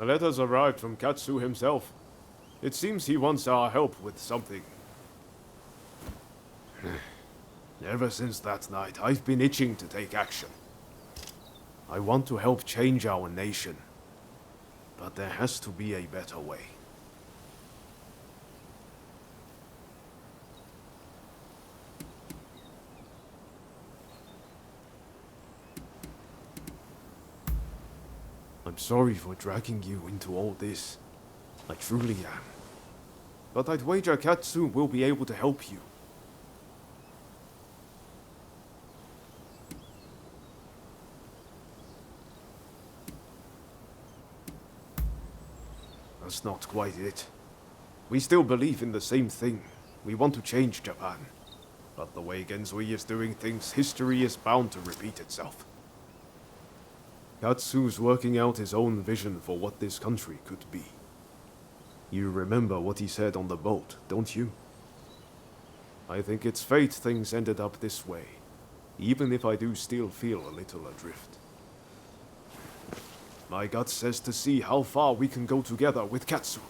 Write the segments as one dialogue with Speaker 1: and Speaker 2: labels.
Speaker 1: A letter's arrived from Katsu himself. It seems he wants our help with something. Ever since that night, I've been itching to take action. I want to help change our nation. But there has to be a better way. I'm sorry for dragging you into all this. I truly am. But I'd wager Katsu will be able to help you. That's not quite it. We still believe in the same thing. We want to change Japan. But the way Genzui is doing things, history is bound to repeat itself. Katsu's working out his own vision for what this country could be. You remember what he said on the boat, don't you? I think it's fate things ended up this way, even if I do still feel a little adrift. My gut says to see how far we can go together with Katsu.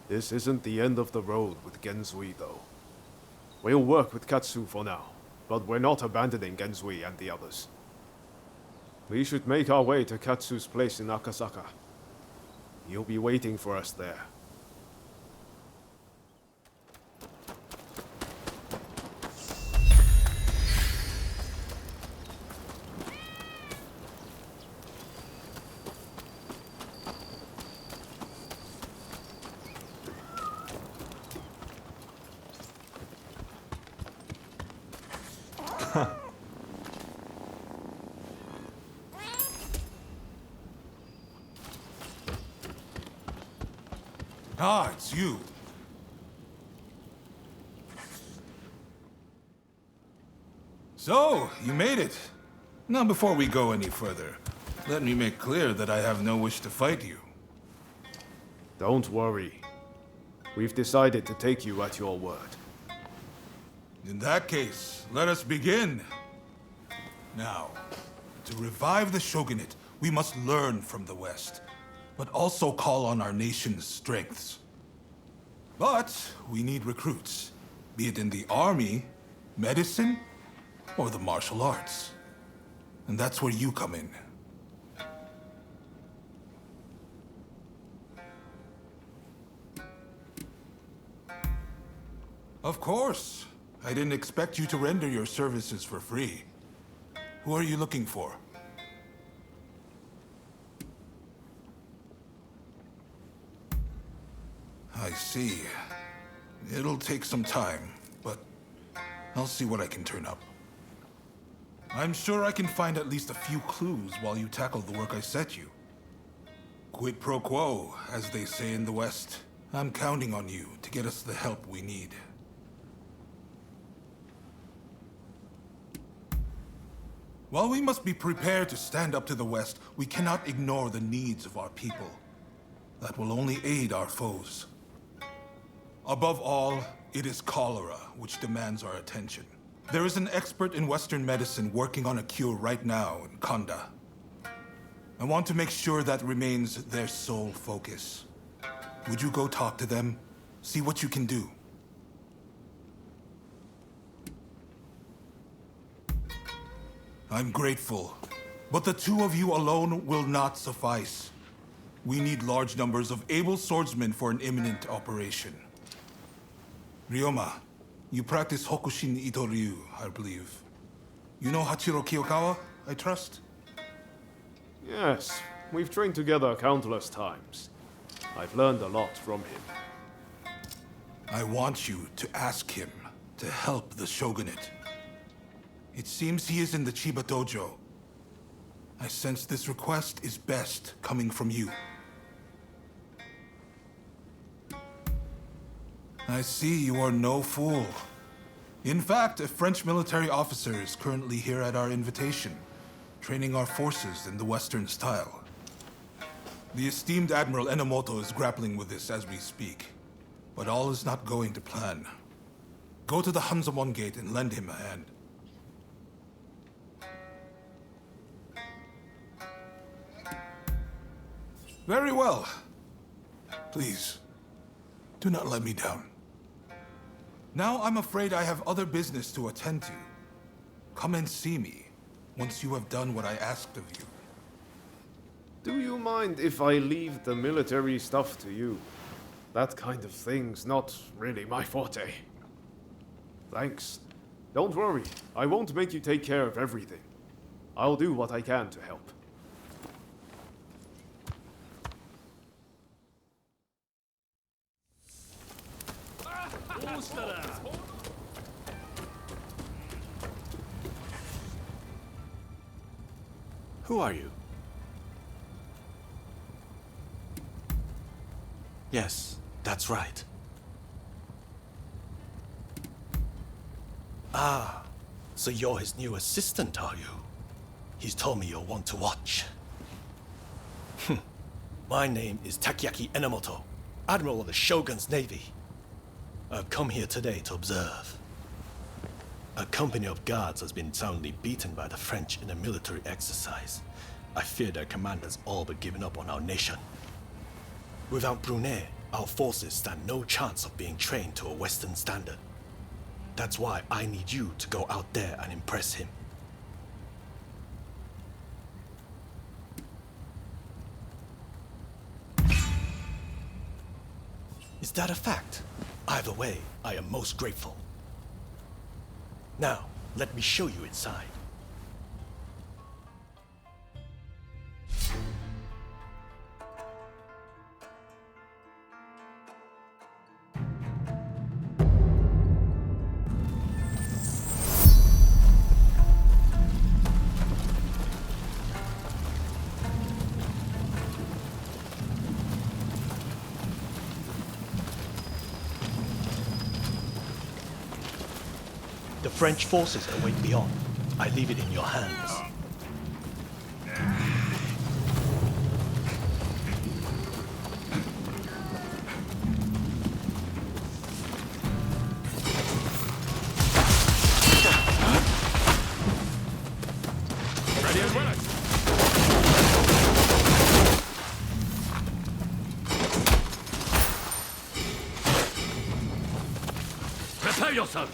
Speaker 1: This isn't the end of the road with Genzui, though. We'll work with Katsu for now, but we're not abandoning Genzui and the others. We should make our way to Katsu's place in Akasaka. He'll be waiting for us there.
Speaker 2: Ah, it's you. So, you made it. Now, before we go any further, let me make clear that I have no wish to fight you.
Speaker 1: Don't worry. We've decided to take you at your word.
Speaker 2: In that case, let us begin. Now, to revive the shogunate, we must learn from the West, but also call on our nation's strengths. But we need recruits, be it in the army, medicine, or the martial arts. And that's where you come in. Of course. I didn't expect you to render your services for free. Who are you looking for? I see. It'll take some time, but I'll see what I can turn up. I'm sure I can find at least a few clues while you tackle the work I set you. Quid pro quo, as they say in the West. I'm counting on you to get us the help we need. While we must be prepared to stand up to the West, we cannot ignore the needs of our people. That will only aid our foes. Above all, it is cholera which demands our attention. There is an expert in Western medicine working on a cure right now in Kanda. I want to make sure that remains their sole focus. Would you go talk to them? See what you can do. I'm grateful, but the two of you alone will not suffice. We need large numbers of able swordsmen for an imminent operation. Ryoma, you practice Hokushin Ito-ryu, I believe. You know Hachiro Kiyokawa, I trust?
Speaker 1: Yes, we've trained together countless times. I've learned a lot from him.
Speaker 2: I want you to ask him to help the shogunate. It seems he is in the Chiba dojo. I sense this request is best coming from you. I see you are no fool. In fact, a French military officer is currently here at our invitation, training our forces in the Western style. The esteemed Admiral Enomoto is grappling with this as we speak, but all is not going to plan. Go to the Hanzomon Gate and lend him a hand. Very well. Please, do not let me down. Now I'm afraid I have other business to attend to. Come and see me once you have done what I asked of you.
Speaker 1: Do you mind if I leave the military stuff to you? That kind of thing's not really my forte. Thanks. Don't worry, I won't make you take care of everything. I'll do what I can to help.
Speaker 3: Who are you? Yes, that's right. Ah, so you're his new assistant, are you? He's told me you'll want to watch. My name is Takiaki Enomoto, Admiral of the Shogun's Navy. I've come here today to observe. A company of guards has been soundly beaten by the French in a military exercise. I fear their commanders all but given up on our nation. Without Brunei, our forces stand no chance of being trained to a Western standard. That's why I need you to go out there and impress him. Is that a fact? Either way, I am most grateful. Now, let me show you inside. The French forces await beyond. I leave it in your hands.
Speaker 1: Ready as well. Prepare yourself!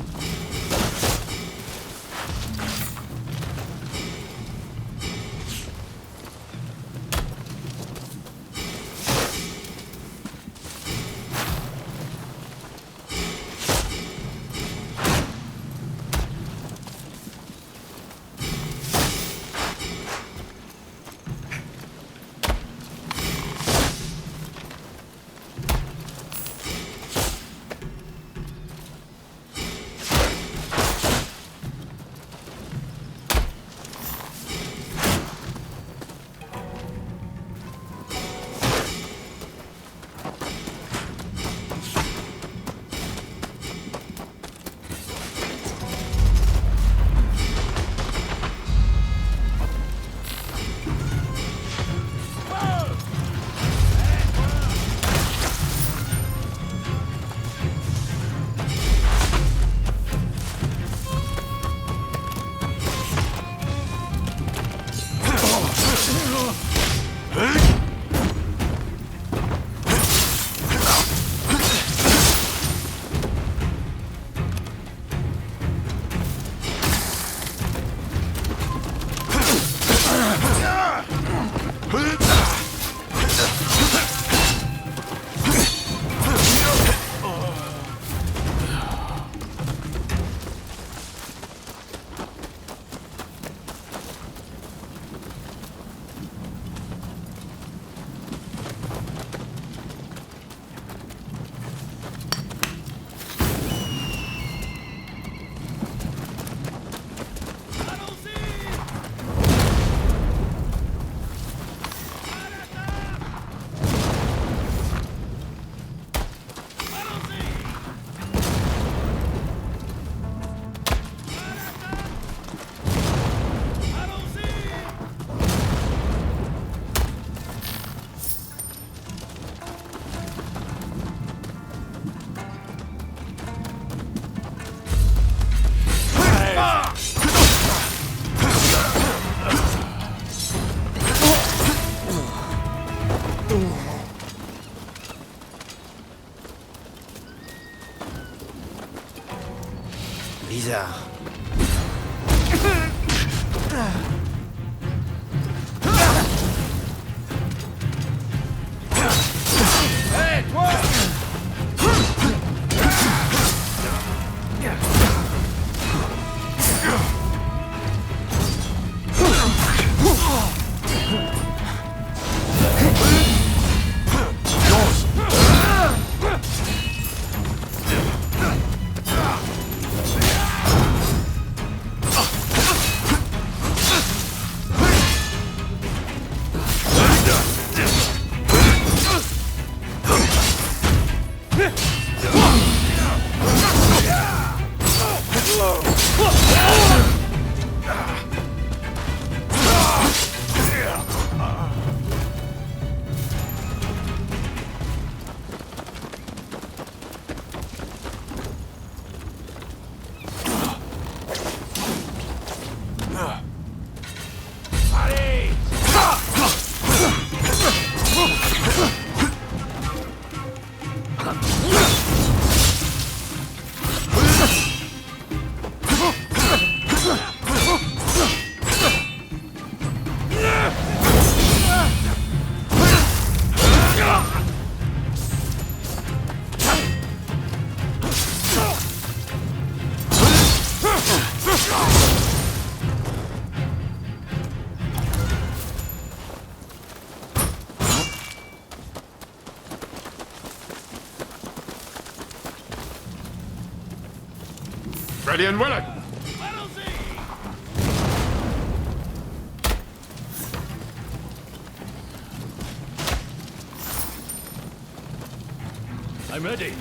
Speaker 1: Ready and willing!
Speaker 3: I'm ready.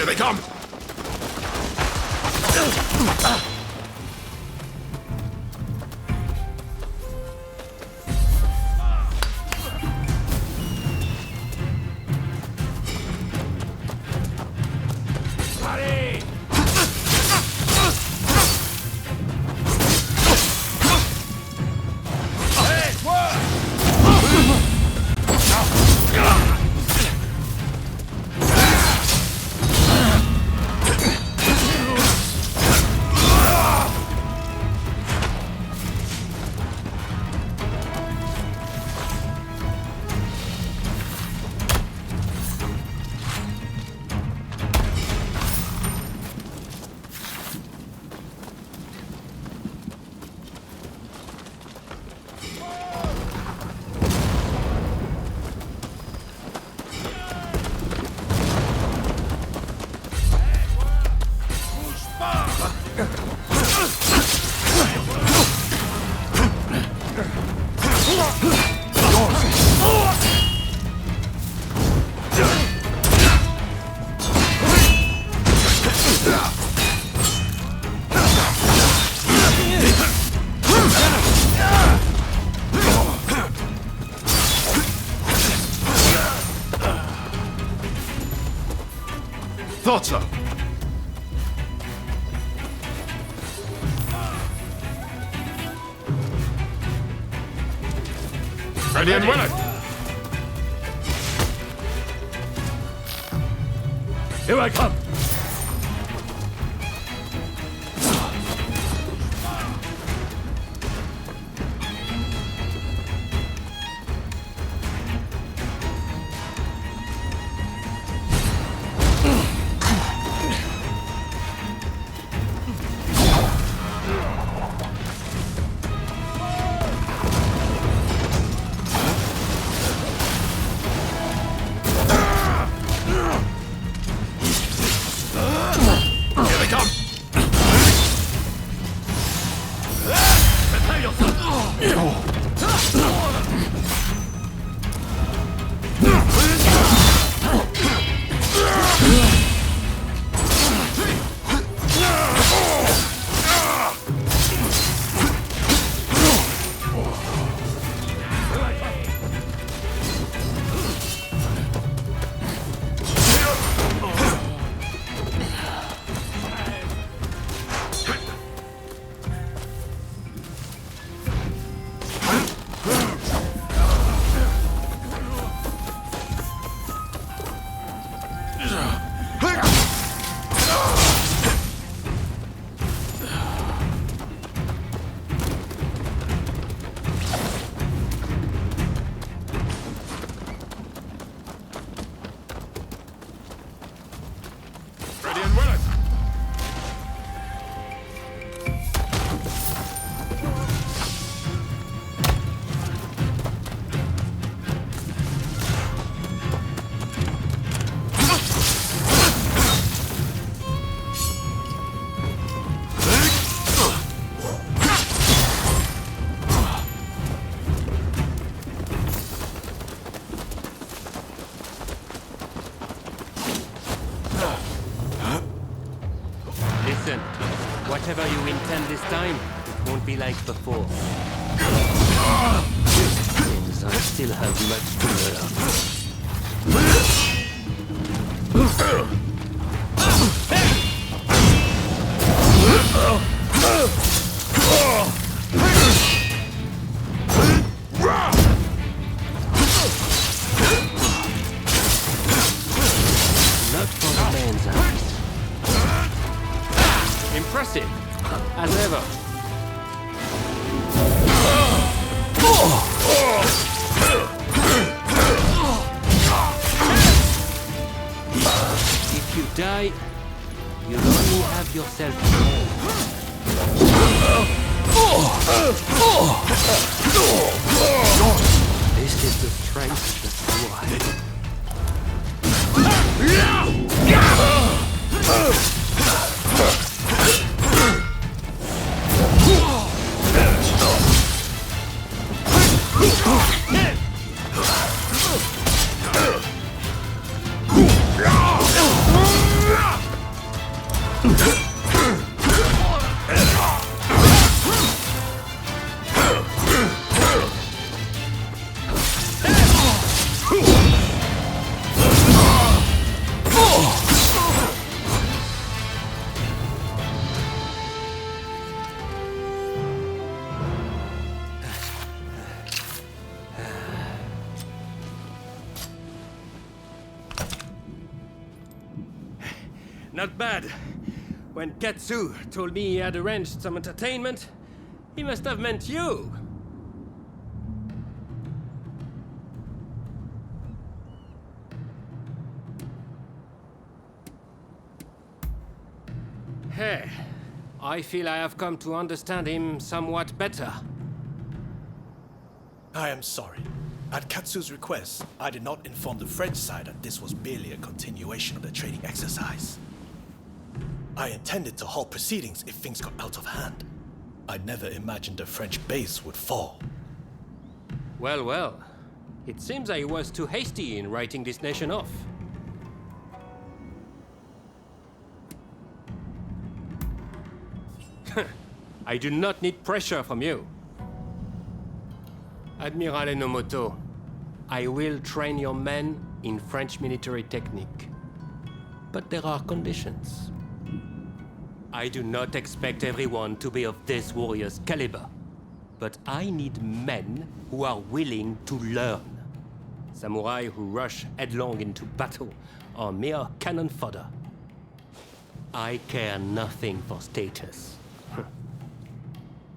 Speaker 1: Here they come! Thought so. Ready and willing.
Speaker 3: Here I come.
Speaker 4: Listen, whatever you intend this time, it won't be like before. Seems I still have much to Not for the man's eyes. Impressive, as ever. If you die, you'll only have yourself to blame. This is the strength that's why. Not bad. When Katsu told me he had arranged some entertainment, he must have meant you. Hey, I feel I have come to understand him somewhat better.
Speaker 3: I am sorry. At Katsu's request, I did not inform the French side that this was merely a continuation of the training exercise. I intended to halt proceedings if things got out of hand. I never imagined the French base would fall.
Speaker 4: Well, well. It seems I was too hasty in writing this nation off. I do not need pressure from you. Admiral Enomoto, I will train your men in French military technique. But there are conditions. I do not expect everyone to be of this warrior's caliber, but I need men who are willing to learn. Samurai who rush headlong into battle are mere cannon fodder. I care nothing for status.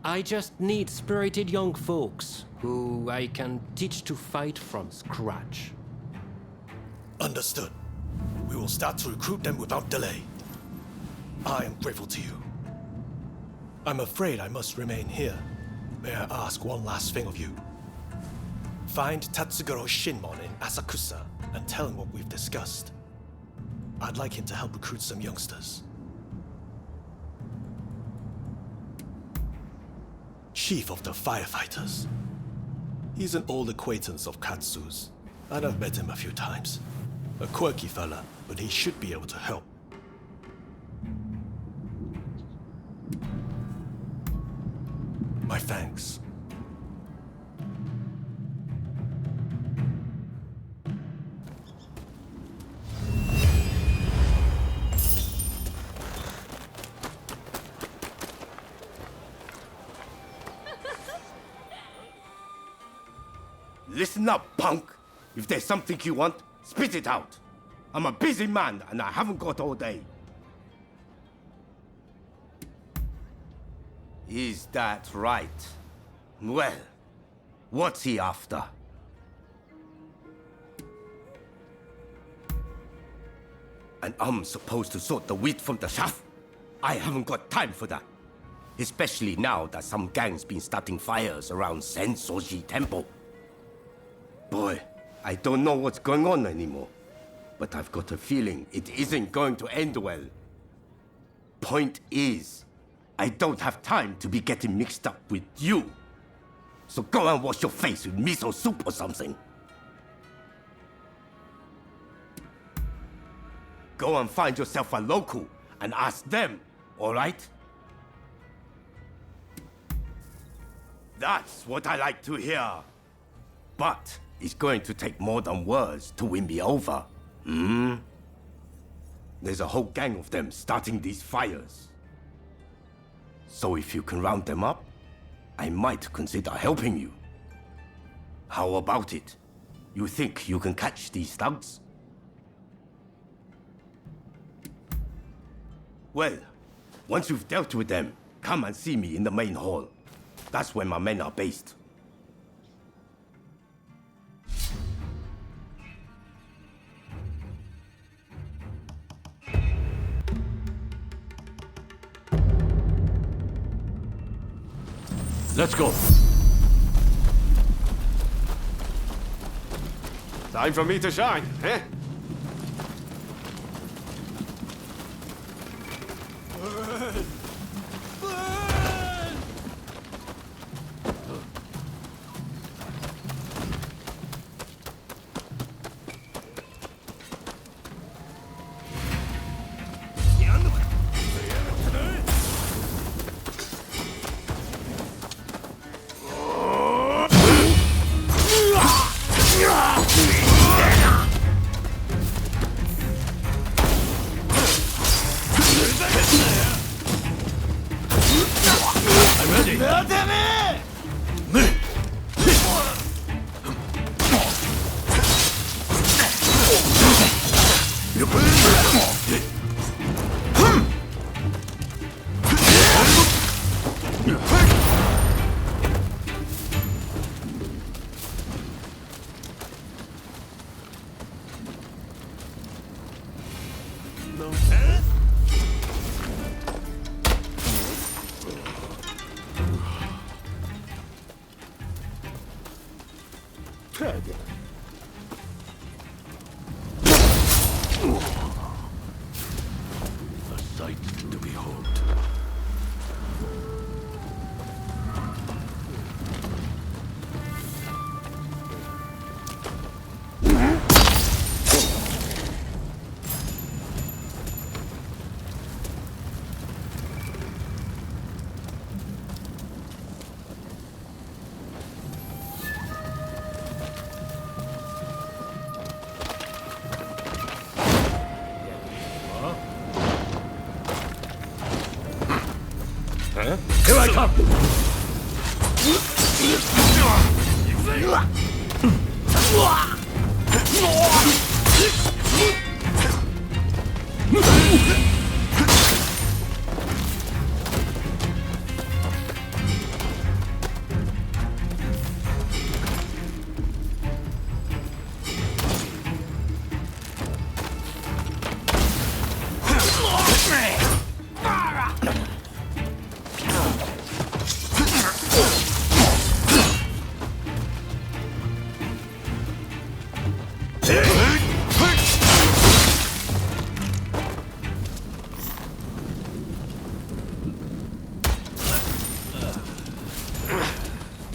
Speaker 4: I just need spirited young folks who I can teach to fight from scratch.
Speaker 3: Understood. We will start to recruit them without delay. I am grateful to you. I'm afraid I must remain here. May I ask one last thing of you? Find Tatsugoro Shinmon in Asakusa and tell him what we've discussed. I'd like him to help recruit some youngsters. Chief of the Firefighters. He's an old acquaintance of Katsu's, and I've met him a few times. A quirky fella, but he should be able to help. My thanks.
Speaker 5: Listen up, punk. If there's something you want, spit it out. I'm a busy man and I haven't got all day. Is that right? Well, what's he after? And I'm supposed to sort the wheat from the chaff? I haven't got time for that. Especially now that some gang's been starting fires around Sensoji Temple. Boy, I don't know what's going on anymore. But I've got a feeling it isn't going to end well. Point is, I don't have time to be getting mixed up with you. So go and wash your face with miso soup or something. Go and find yourself a local and ask them All right? That's what I like to hear. But it's going to take more than words to win me over. Hmm? There's a whole gang of them starting these fires. So if you can round them up, I might consider helping you. How about it? You think you can catch these thugs? Well, once you've dealt with them, come and see me in the main hall. That's where my men are based. Let's go.
Speaker 1: Time for me to shine, eh?
Speaker 5: A sight to behold. Here I come!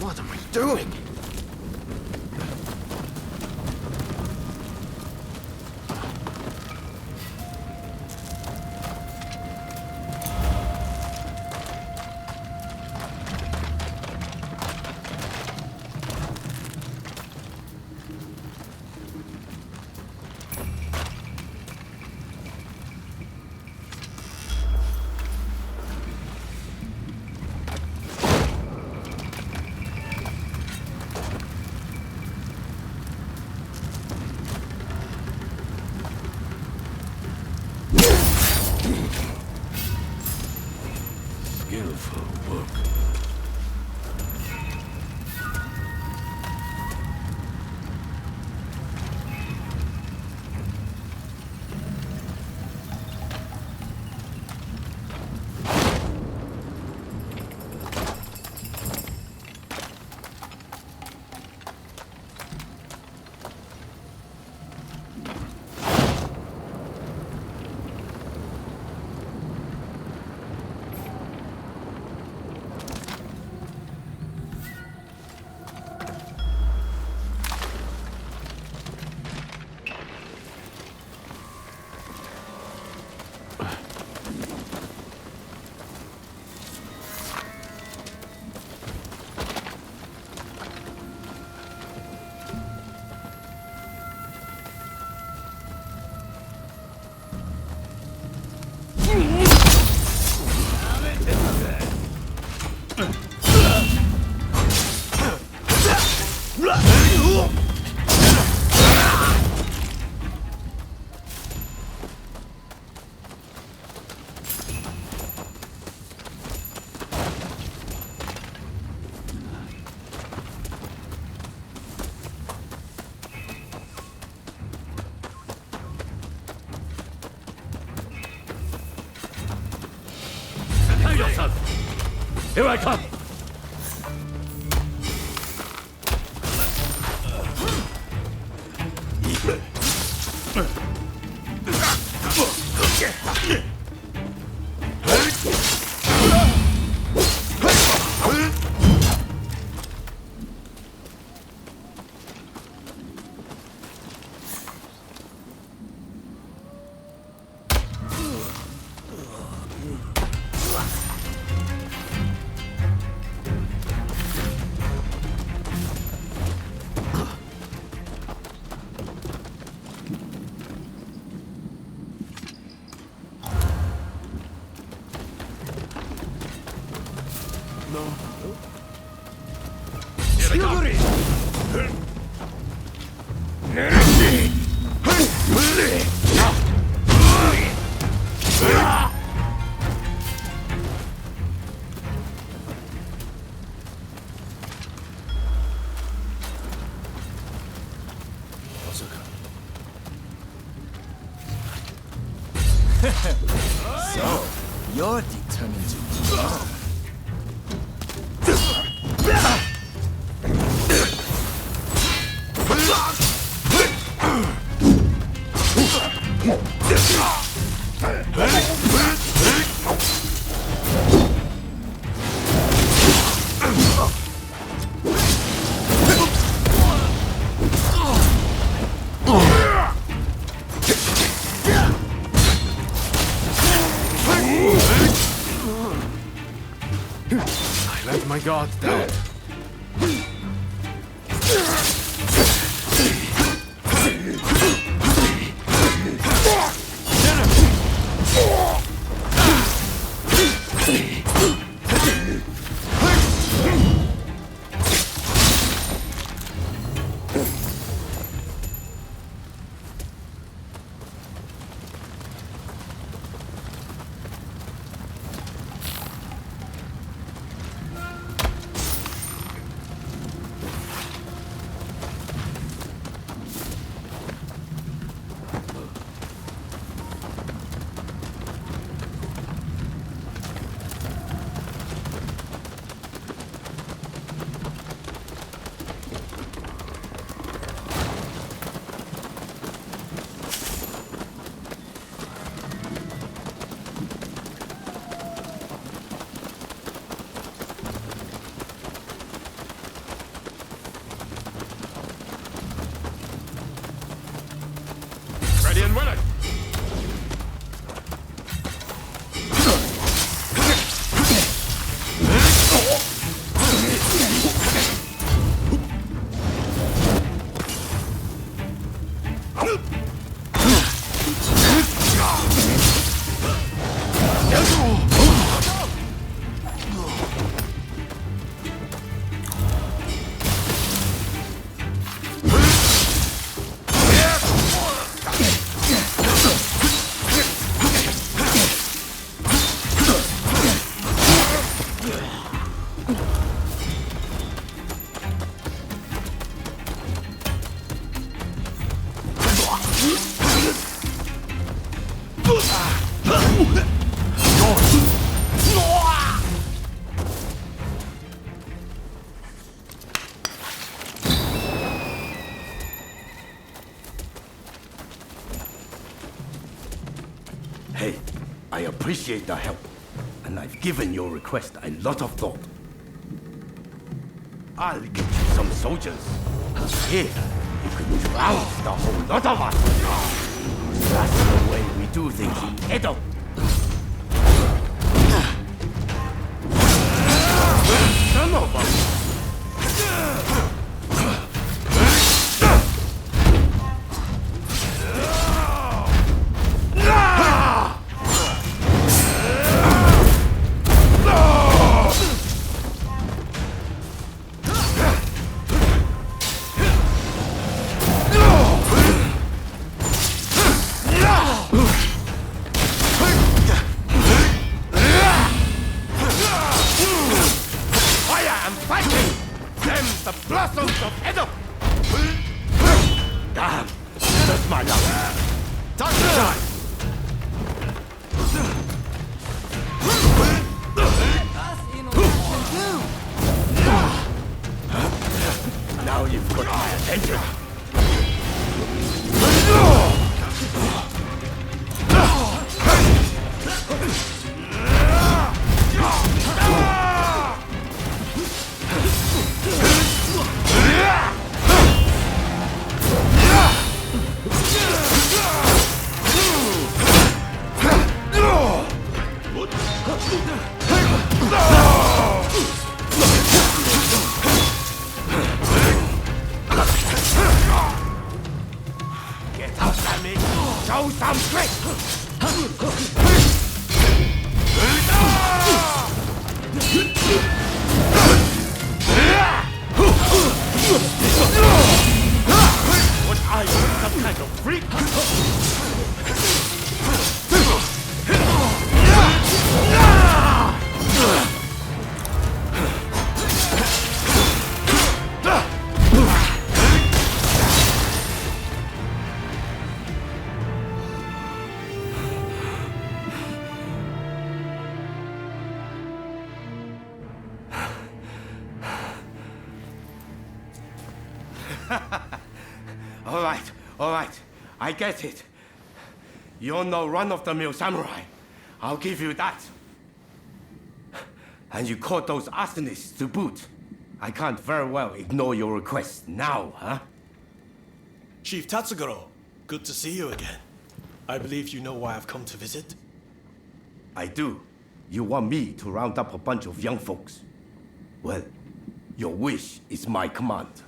Speaker 1: What am I doing?
Speaker 5: Skillful work. yourself! Here I come!
Speaker 6: So, you're determined to win.
Speaker 1: I let my guard down.
Speaker 3: Ready and willing!
Speaker 5: Hey, I appreciate the help, and I've given your request a lot of thought. I'll get you some soldiers. Here, you can rouse the whole lot of us. That's the way we do things in Edo. Some of us. The blossoms of Edo! Damn! That's my luck! Touch time! Get up, Sammy! Show some grit!
Speaker 3: What are you, some kind of freak?
Speaker 5: All right, I get it. You're no run-of-the-mill samurai. I'll give you that. And you caught those arsonists to boot. I can't very well ignore your request now, huh?
Speaker 3: Chief Tatsugoro, good to see you again. I believe you know why I've come to visit.
Speaker 5: I do. You want me to round up a bunch of young folks? Well, your wish is my command.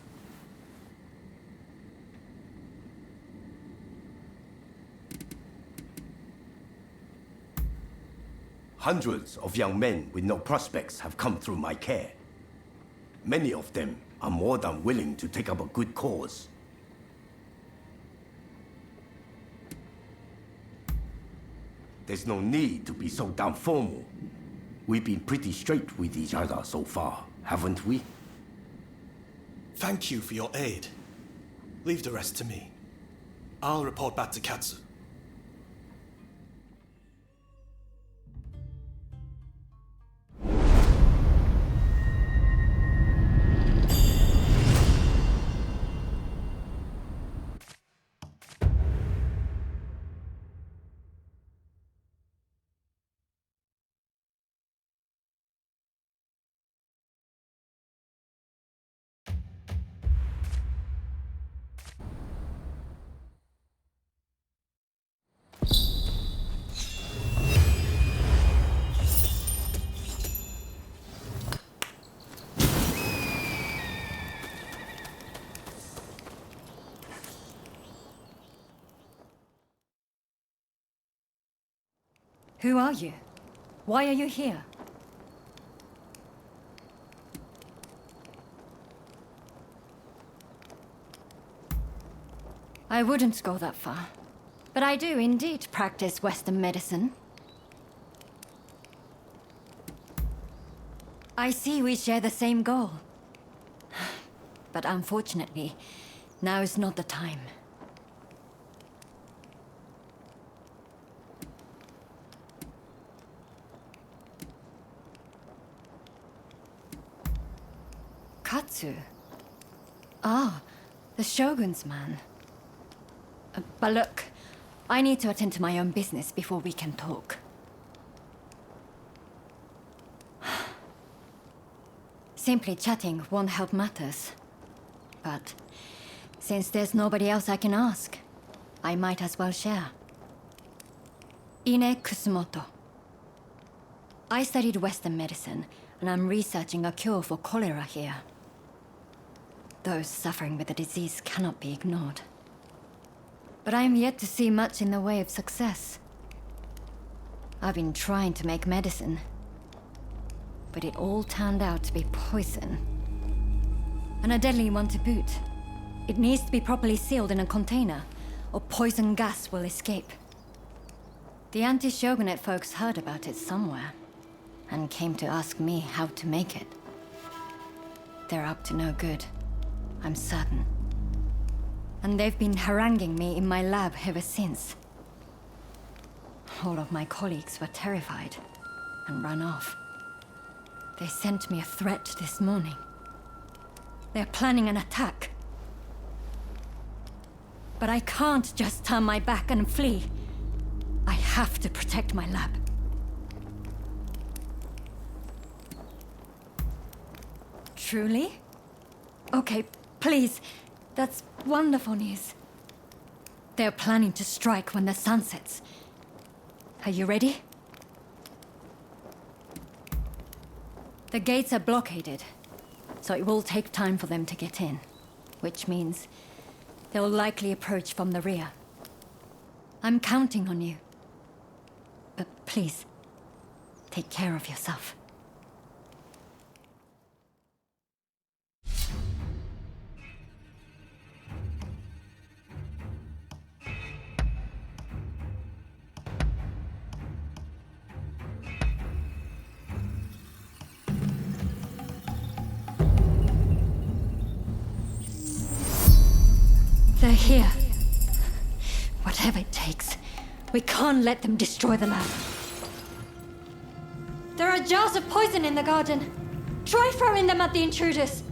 Speaker 5: Hundreds of young men with no prospects have come through my care. Many of them are more than willing to take up a good cause. There's no need to be so damn formal. We've been pretty straight with each other so far, haven't we?
Speaker 3: Thank you for your aid. Leave the rest to me. I'll report back to Katsu.
Speaker 7: Who are you? Why are you here? I wouldn't go that far. But I do indeed practice Western medicine. I see we share the same goal. But unfortunately, now is not the time. Katsu? Ah, the Shogun's man. But look, I need to attend to my own business before we can talk. Simply chatting won't help matters. But since there's nobody else I can ask, I might as well share. Ine Kusumoto. I studied Western medicine, and I'm researching a cure for cholera here. Those suffering with the disease cannot be ignored. But I am yet to see much in the way of success. I've been trying to make medicine, but it all turned out to be poison. And a deadly one to boot. It needs to be properly sealed in a container, or poison gas will escape. The anti-Shogunate folks heard about it somewhere, and came to ask me how to make it. They're up to no good, I'm certain. And they've been haranguing me in my lab ever since. All of my colleagues were terrified and ran off. They sent me a threat this morning. They're planning an attack. But I can't just turn my back and flee. I have to protect my lab. Truly? Okay, please. That's wonderful news. They're planning to strike when the sun sets. Are you ready? The gates are blockaded, so it will take time for them to get in, which means they'll likely approach from the rear. I'm counting on you. But please, take care of yourself. They're here. Whatever it takes. We can't let them destroy the lab. There are jars of poison in the garden. Try throwing them at the intruders.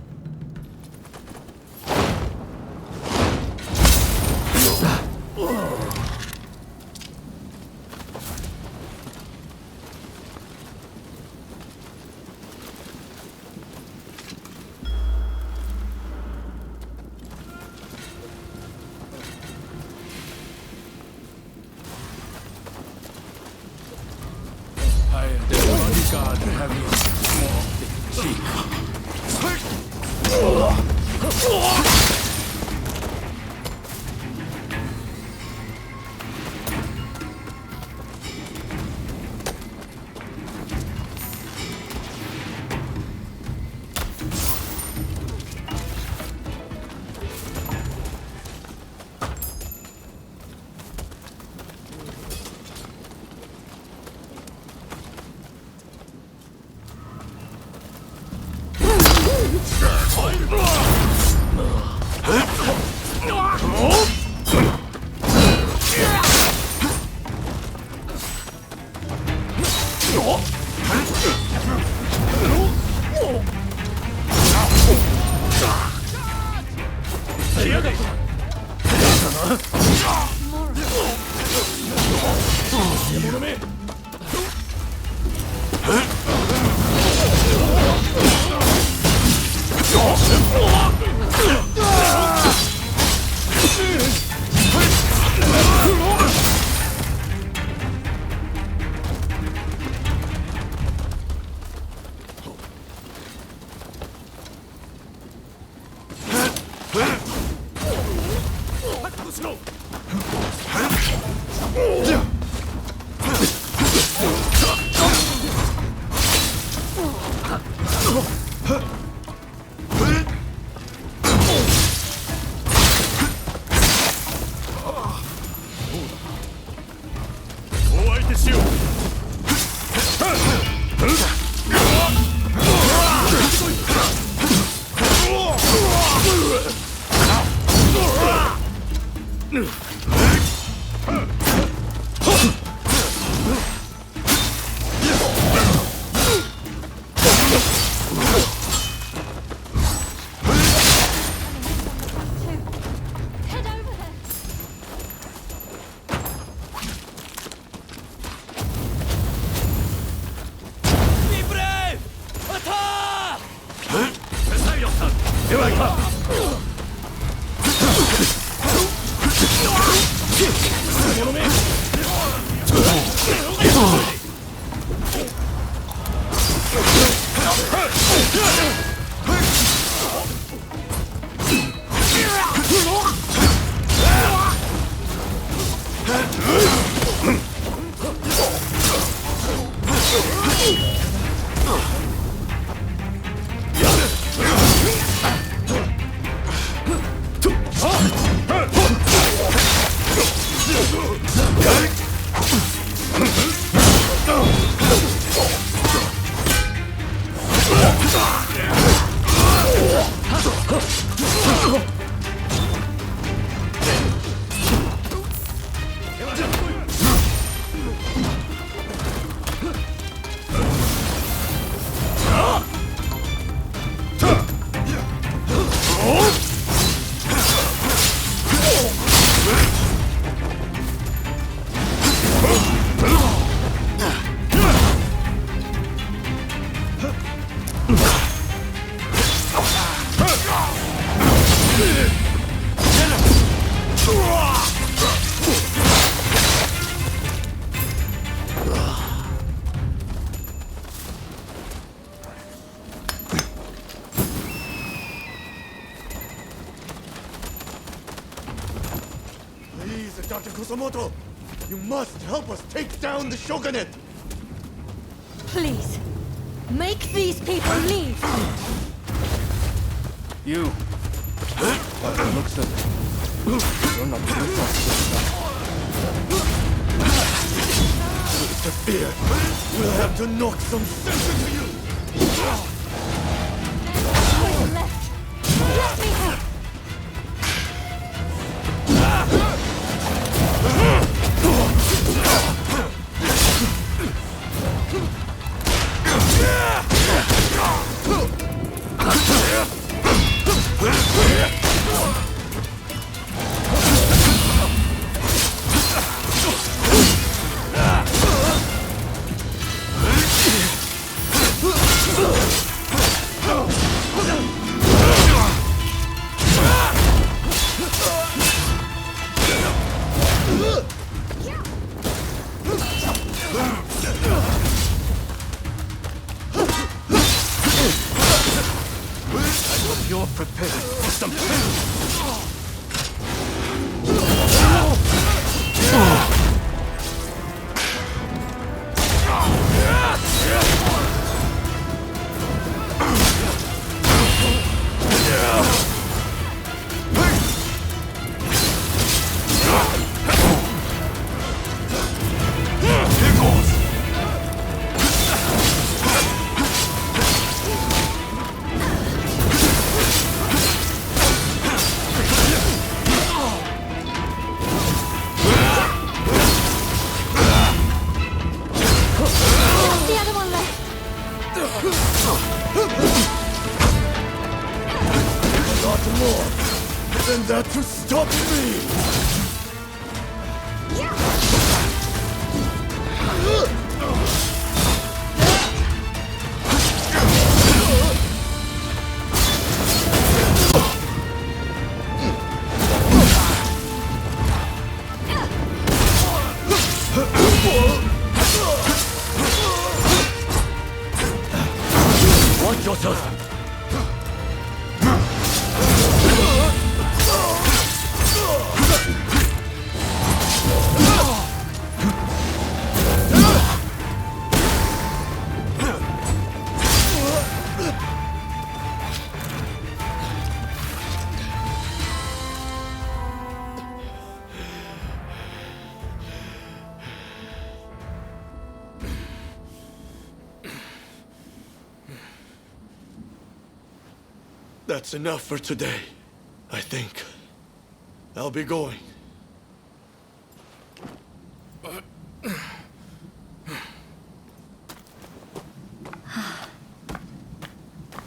Speaker 8: Dr. Kusamoto! You must help us take down the Shogunate!
Speaker 7: Please, make these people leave!
Speaker 6: You. By the looks of it, you're not too fast to stop.
Speaker 8: Interfere! We'll have to knock some sense into you!
Speaker 7: Wait, left! Let me help!
Speaker 6: You're prepared for some
Speaker 8: than that to stop me!
Speaker 5: Watch yourself!
Speaker 8: That's enough for today, I think. I'll be going.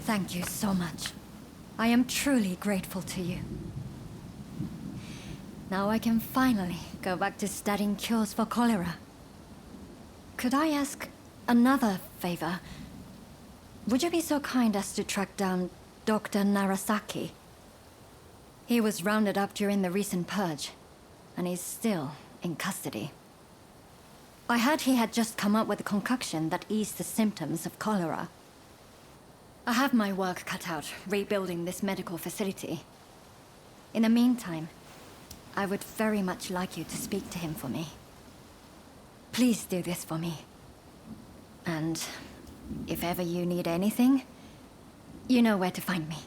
Speaker 7: Thank you so much. I am truly grateful to you. Now I can finally go back to studying cures for cholera. Could I ask another favor? Would you be so kind as to track down Dr. Narasaki? He was rounded up during the recent purge, and he's still in custody. I heard he had just come up with a concoction that eased the symptoms of cholera. I have my work cut out rebuilding this medical facility. In the meantime, I would very much like you to speak to him for me. Please do this for me. And if ever you need anything, you know where to find me.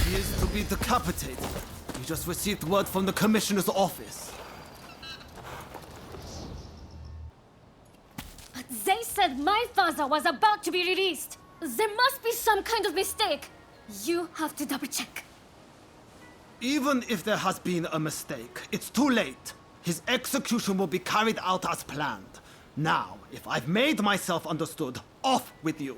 Speaker 9: He is to be decapitated. We just received word from the commissioner's office.
Speaker 10: But they said my father was about to be released. There must be some kind of mistake. You have to double check.
Speaker 9: Even if there has been a mistake, it's too late. His execution will be carried out as planned. Now, if I've made myself understood, off with you.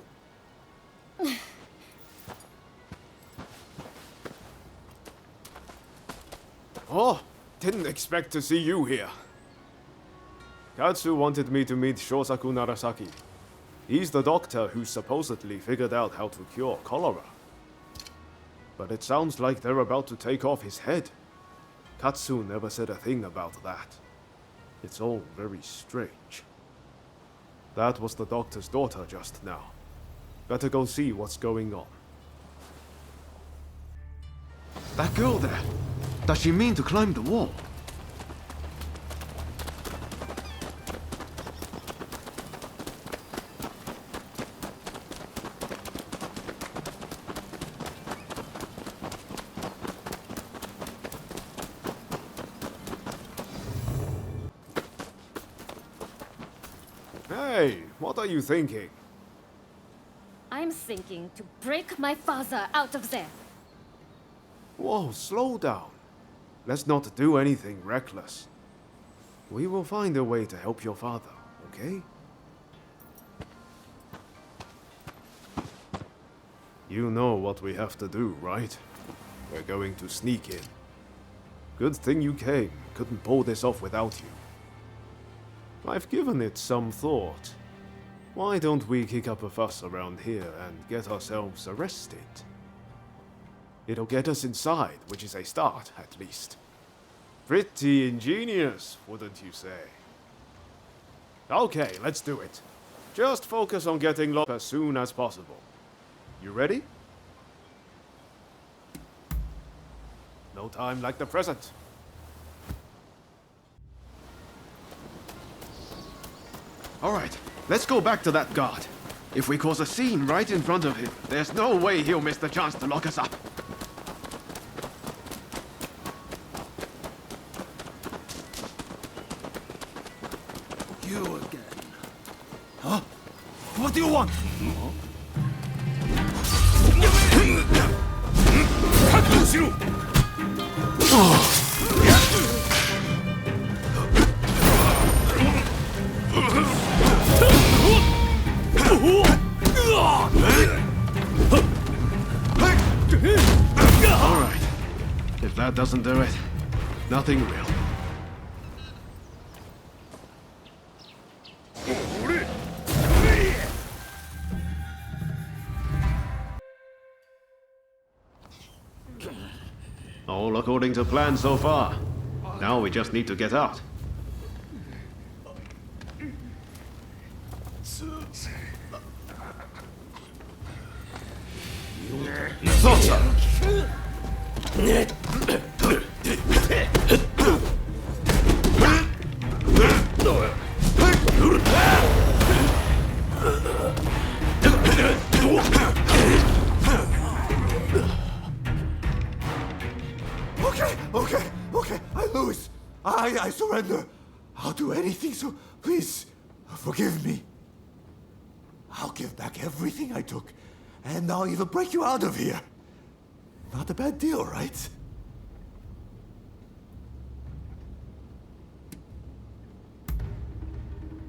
Speaker 1: Oh, didn't expect to see you here. Katsu wanted me to meet Shosaku Narasaki. He's the doctor who supposedly figured out how to cure cholera. But it sounds like they're about to take off his head. Katsu never said a thing about that. It's all very strange. That was the doctor's daughter just now. Better go see what's going on.
Speaker 9: That girl there, does she mean to climb the wall?
Speaker 1: Hey, what are you thinking?
Speaker 10: I'm thinking to break my father out of there.
Speaker 1: Whoa, slow down. Let's not do anything reckless. We will find a way to help your father, okay? You know what we have to do, right? We're going to sneak in. Good thing you came. Couldn't pull this off without you. I've given it some thought. Why don't we kick up a fuss around here and get ourselves arrested? It'll get us inside, which is a start, at least. Pretty ingenious, wouldn't you say? Okay, let's do it. Just focus on getting locked as soon as possible. You ready? No time like the present.
Speaker 9: Alright, let's go back to that guard. If we cause a scene right in front of him, there's no way he'll miss the chance to lock us up. You again. Huh? What do you want? Alright. If that doesn't do it, nothing will. All according to plan so far. Now we just need to get out.
Speaker 11: Okay, I lose. I surrender. I'll do anything, so please, forgive me. I'll give back everything I took, and I'll even break you out of here. Not a bad deal, right?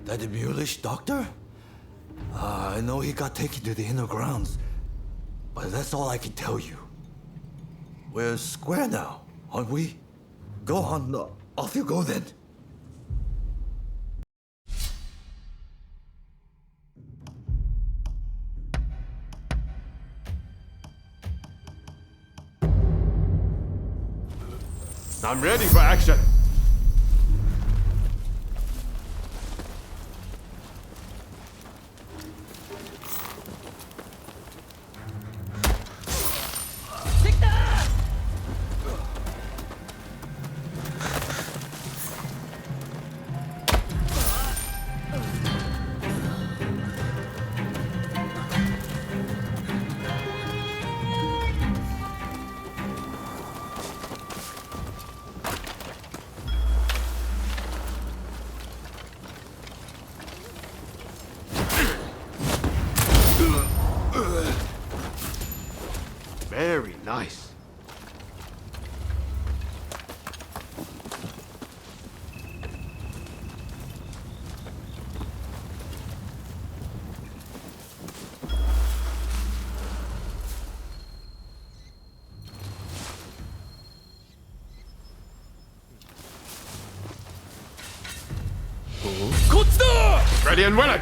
Speaker 11: That mulish doctor? I know he got taken to the inner grounds, but that's all I can tell you. We're square now, aren't we? Go on, off you go then.
Speaker 1: I'm ready for action. Very nice. Ready and willing!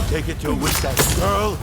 Speaker 11: Take it to with that girl.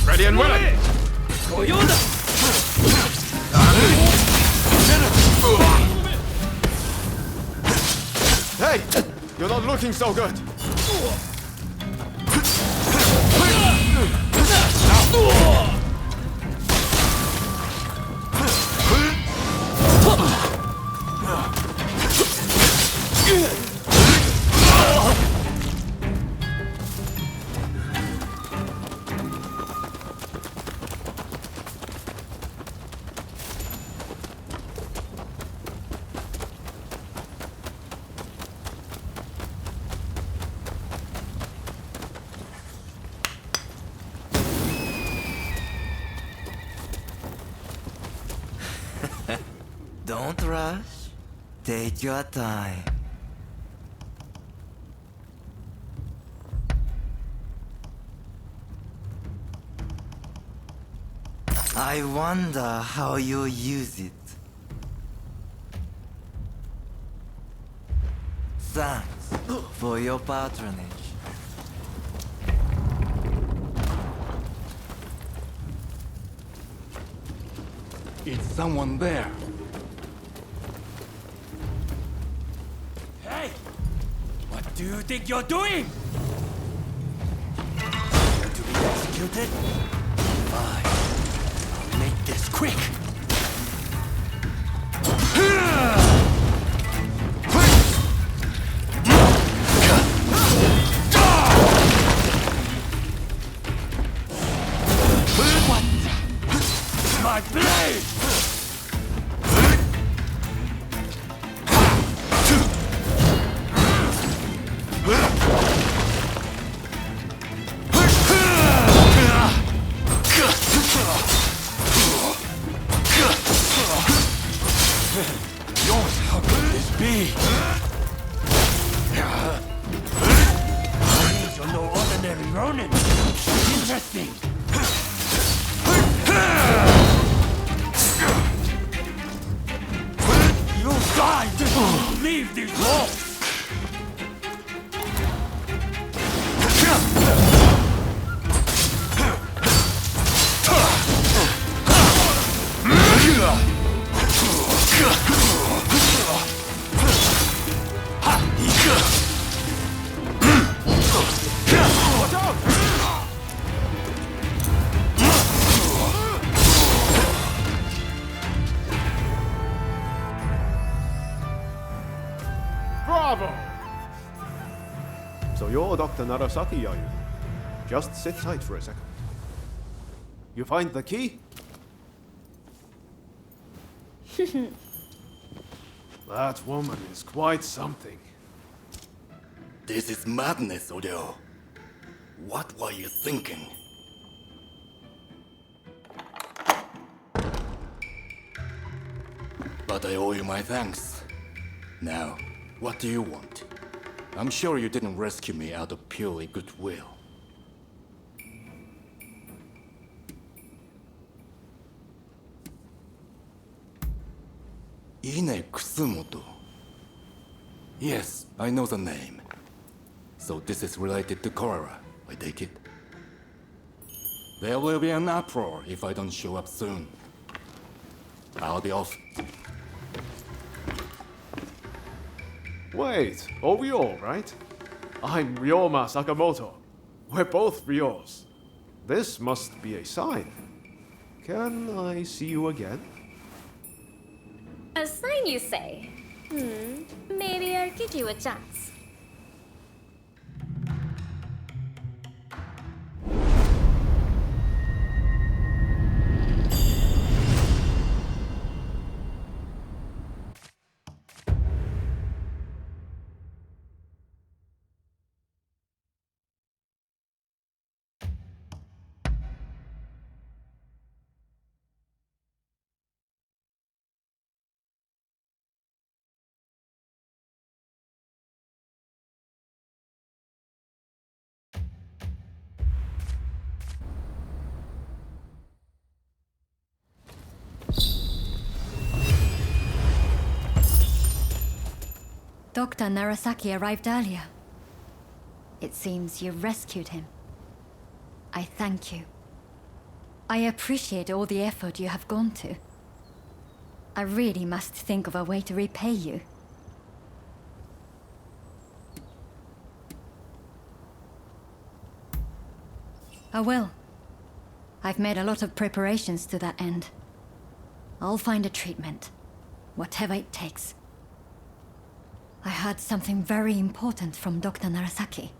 Speaker 1: Ready and willing! Hey! You're not looking so good!
Speaker 12: Don't rush. Take your time. I wonder how you use it. Thanks for your patronage.
Speaker 6: It's someone there.
Speaker 12: Hey! What do you think you're doing? Here to be executed? Fine. I'll make this quick. What? My blade! How could this be? You're no ordinary Ronin. Interesting. You'll die to leave these walls.
Speaker 1: Bravo! So you're Dr. Narasaki, are you? Just sit tight for a second. You find the key? That woman is quite something.
Speaker 8: This is madness, Odeo. What were you thinking? But I owe you my thanks. Now, what do you want? I'm sure you didn't rescue me out of purely goodwill. Ine Kusumoto. Yes, I know the name. So this is related to cholera, I take it. There will be an uproar if I don't show up soon. I'll be off.
Speaker 1: Wait, Ryo, right? I'm Ryoma Sakamoto. We're both Ryos. This must be a sign. Can I see you again?
Speaker 10: A sign, you say? Maybe I'll give you a chance.
Speaker 7: Dr. Narasaki arrived earlier. It seems you rescued him. I thank you. I appreciate all the effort you have gone to. I really must think of a way to repay you. I will. I've made a lot of preparations to that end. I'll find a treatment, whatever it takes. I heard something very important from Dr. Narasaki.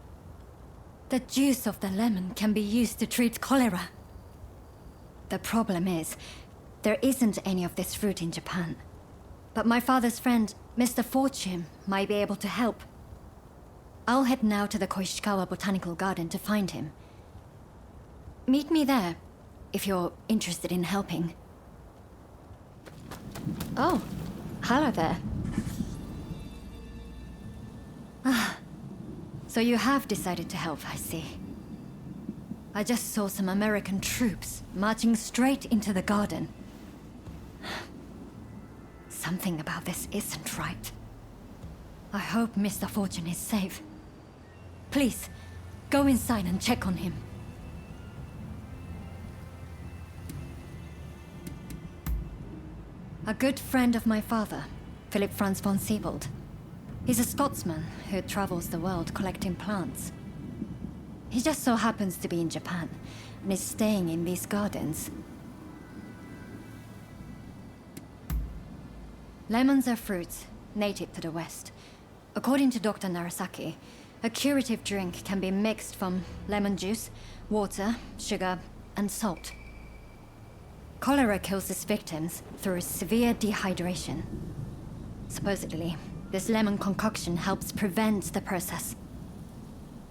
Speaker 7: The juice of the lemon can be used to treat cholera. The problem is, there isn't any of this fruit in Japan. But my father's friend, Mr. Fortune, might be able to help. I'll head now to the Koishikawa Botanical Garden to find him. Meet me there, if you're interested in helping. Oh, hello there. So you have decided to help, I see. I just saw some American troops marching straight into the garden. Something about this isn't right. I hope Mr. Fortune is safe. Please, go inside and check on him. A good friend of my father, Philip Franz von Siebold. He's a Scotsman who travels the world collecting plants. He just so happens to be in Japan and is staying in these gardens. Lemons are fruits native to the West. According to Dr. Narasaki, a curative drink can be mixed from lemon juice, water, sugar, and salt. Cholera kills its victims through severe dehydration. Supposedly, this lemon concoction helps prevent the process.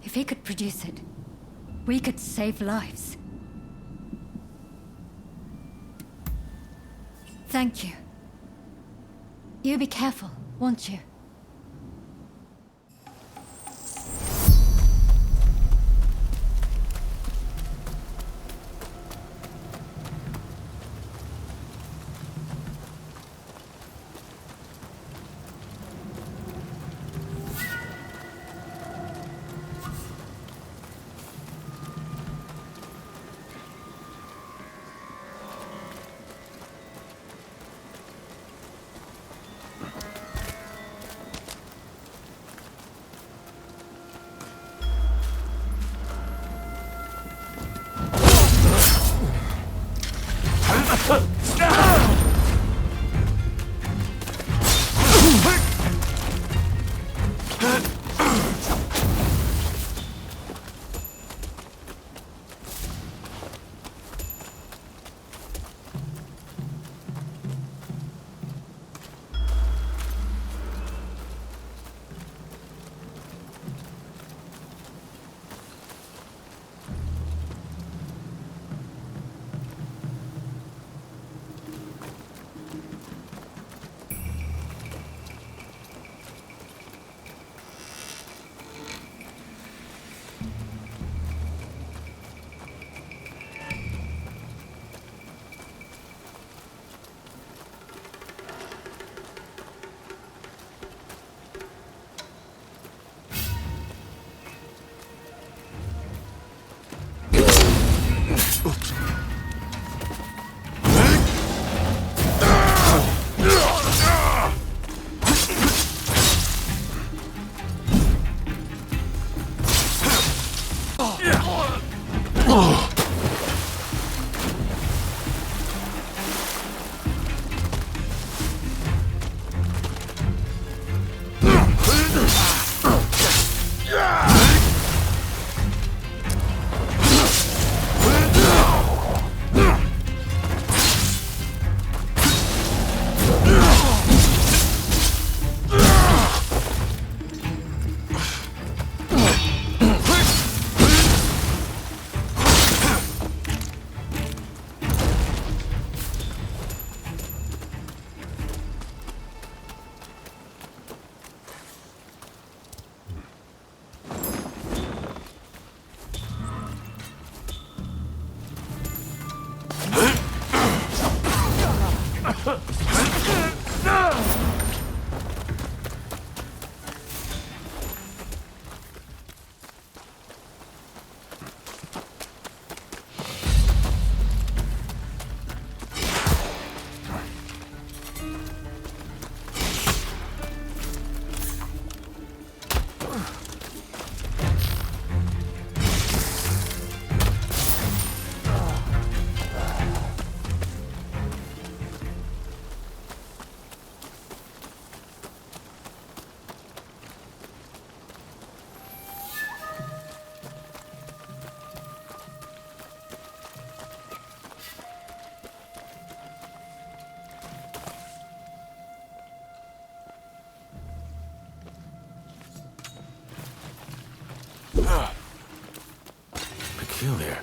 Speaker 7: If he could produce it, we could save lives. Thank you. You be careful, won't you?
Speaker 3: peculiar.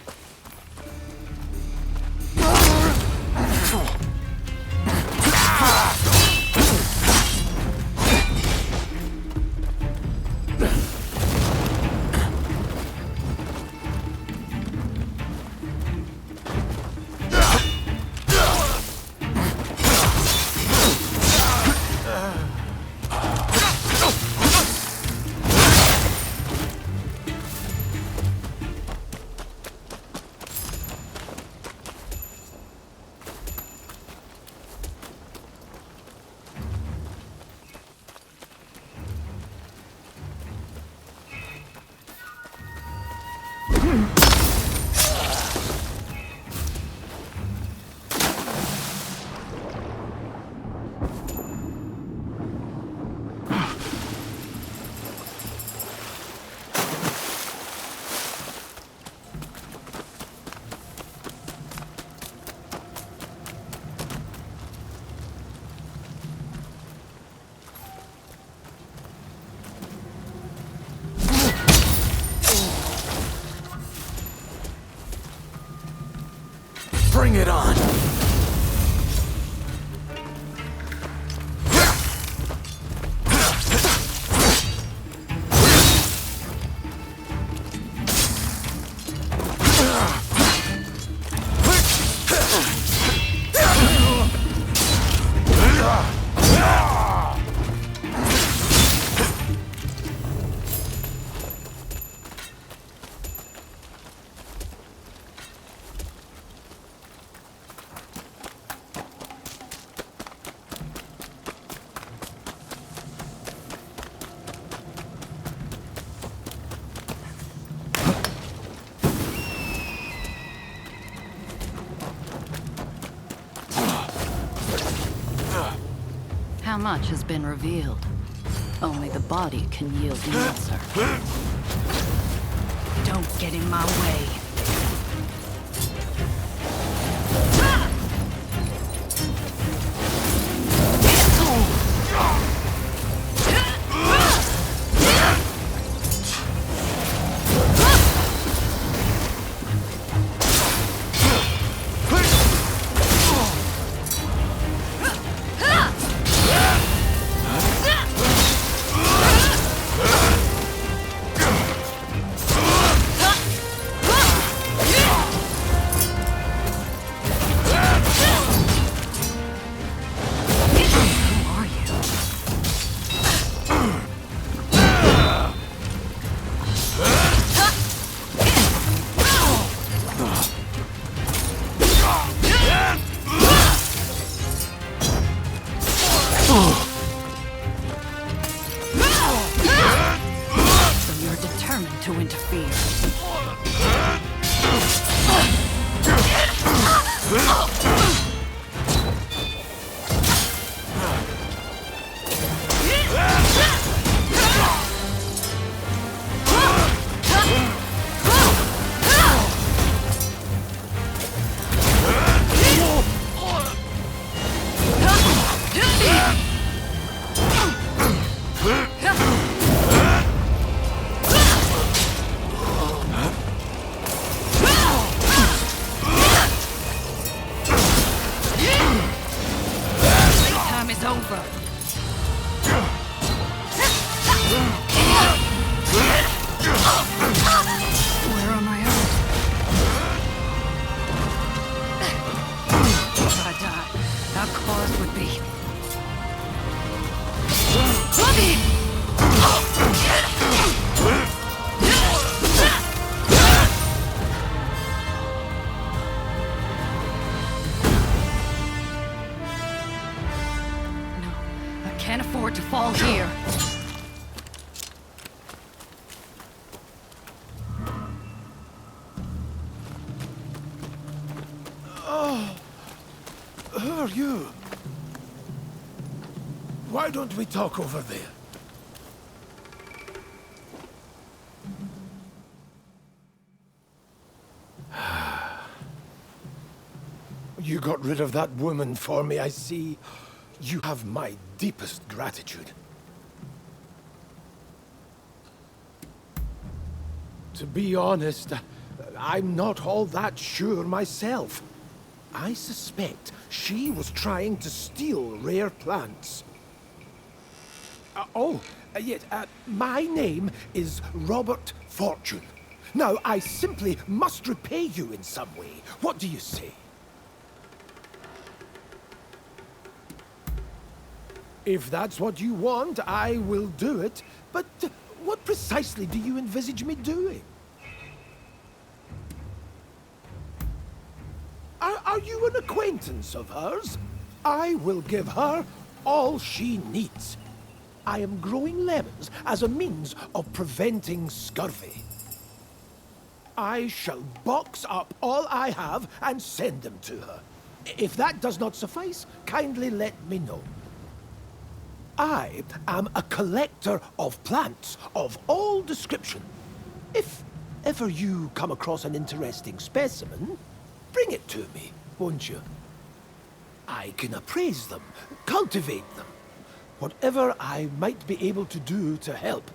Speaker 3: Bring it on!
Speaker 13: How much has been revealed? Only the body can yield the answer. Don't get in my way. To interfere. Can't afford to fall here.
Speaker 14: Oh, who are you? Why don't we talk over there? You got rid of that woman for me, I see. You have my deepest gratitude. To be honest, I'm not all that sure myself. I suspect she was trying to steal rare plants. Yes, my name is Robert Fortune. Now, I simply must repay you in some way. What do you say? If that's what you want, I will do it. But what precisely do you envisage me doing? Are you an acquaintance of hers? I will give her all she needs. I am growing lemons as a means of preventing scurvy. I shall box up all I have and send them to her. If that does not suffice, kindly let me know. I am a collector of plants of all description. If ever you come across an interesting specimen, bring it to me, won't you? I can appraise them, cultivate them, whatever I might be able to do to help.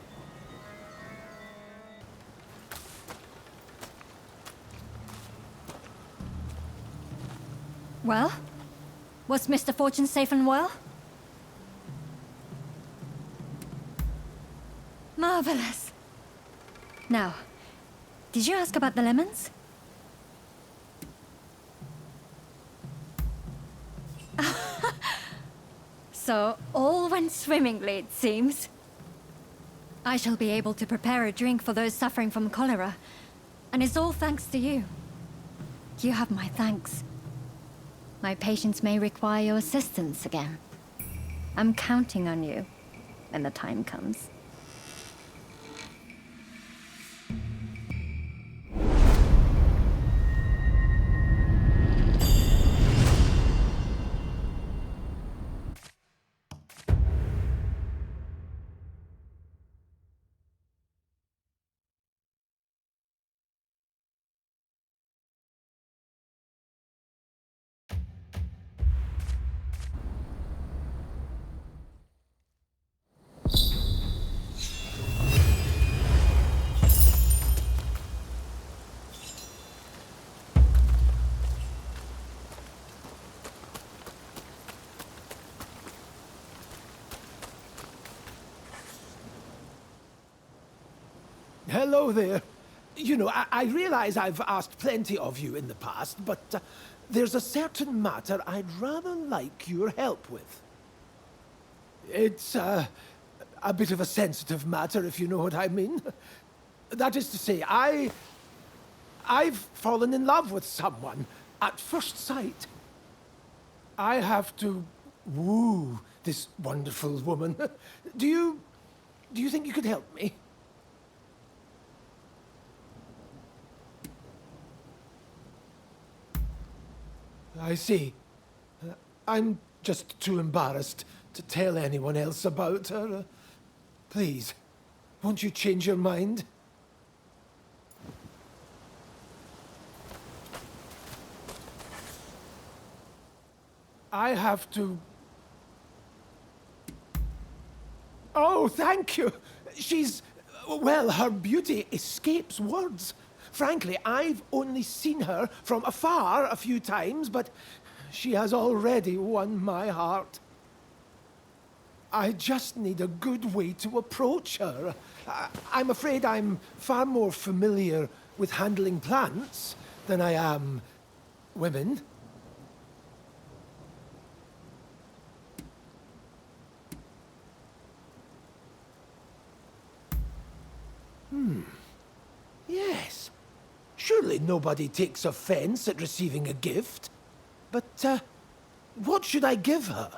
Speaker 7: Well? Was Mr. Fortune safe and well? Marvelous. Now, did you ask about the lemons? So, all went swimmingly, it seems. I shall be able to prepare a drink for those suffering from cholera, and it's all thanks to you. You have my thanks. My patients may require your assistance again. I'm counting on you when the time comes.
Speaker 14: Hello there. You know, I realize I've asked plenty of you in the past, but there's a certain matter I'd rather like your help with. It's a bit of a sensitive matter, if you know what I mean. That is to say, I've fallen in love with someone at first sight. I have to woo this wonderful woman. Do you think you could help me? I see. I'm just too embarrassed to tell anyone else about her. Please, won't you change your mind? I have to... Oh, thank you! She's... well, her beauty escapes words. Frankly, I've only seen her from afar a few times, but she has already won my heart. I just need a good way to approach her. I'm afraid I'm far more familiar with handling plants than I am women. Yes. Surely nobody takes offense at receiving a gift. But, what should I give her?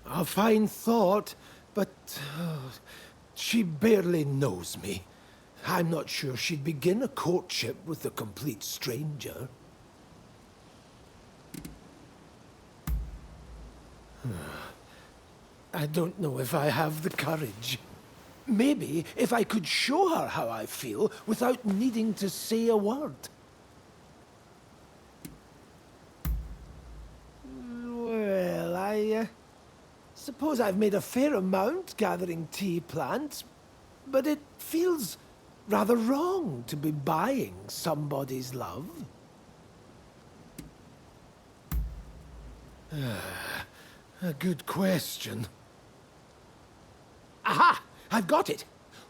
Speaker 14: A fine thought, but she barely knows me. I'm not sure she'd begin a courtship with a complete stranger. I don't know if I have the courage. Maybe if I could show her how I feel without needing to say a word. Well, suppose I've made a fair amount gathering tea plants, but it feels rather wrong to be buying somebody's love. A good question. Aha! I've got it!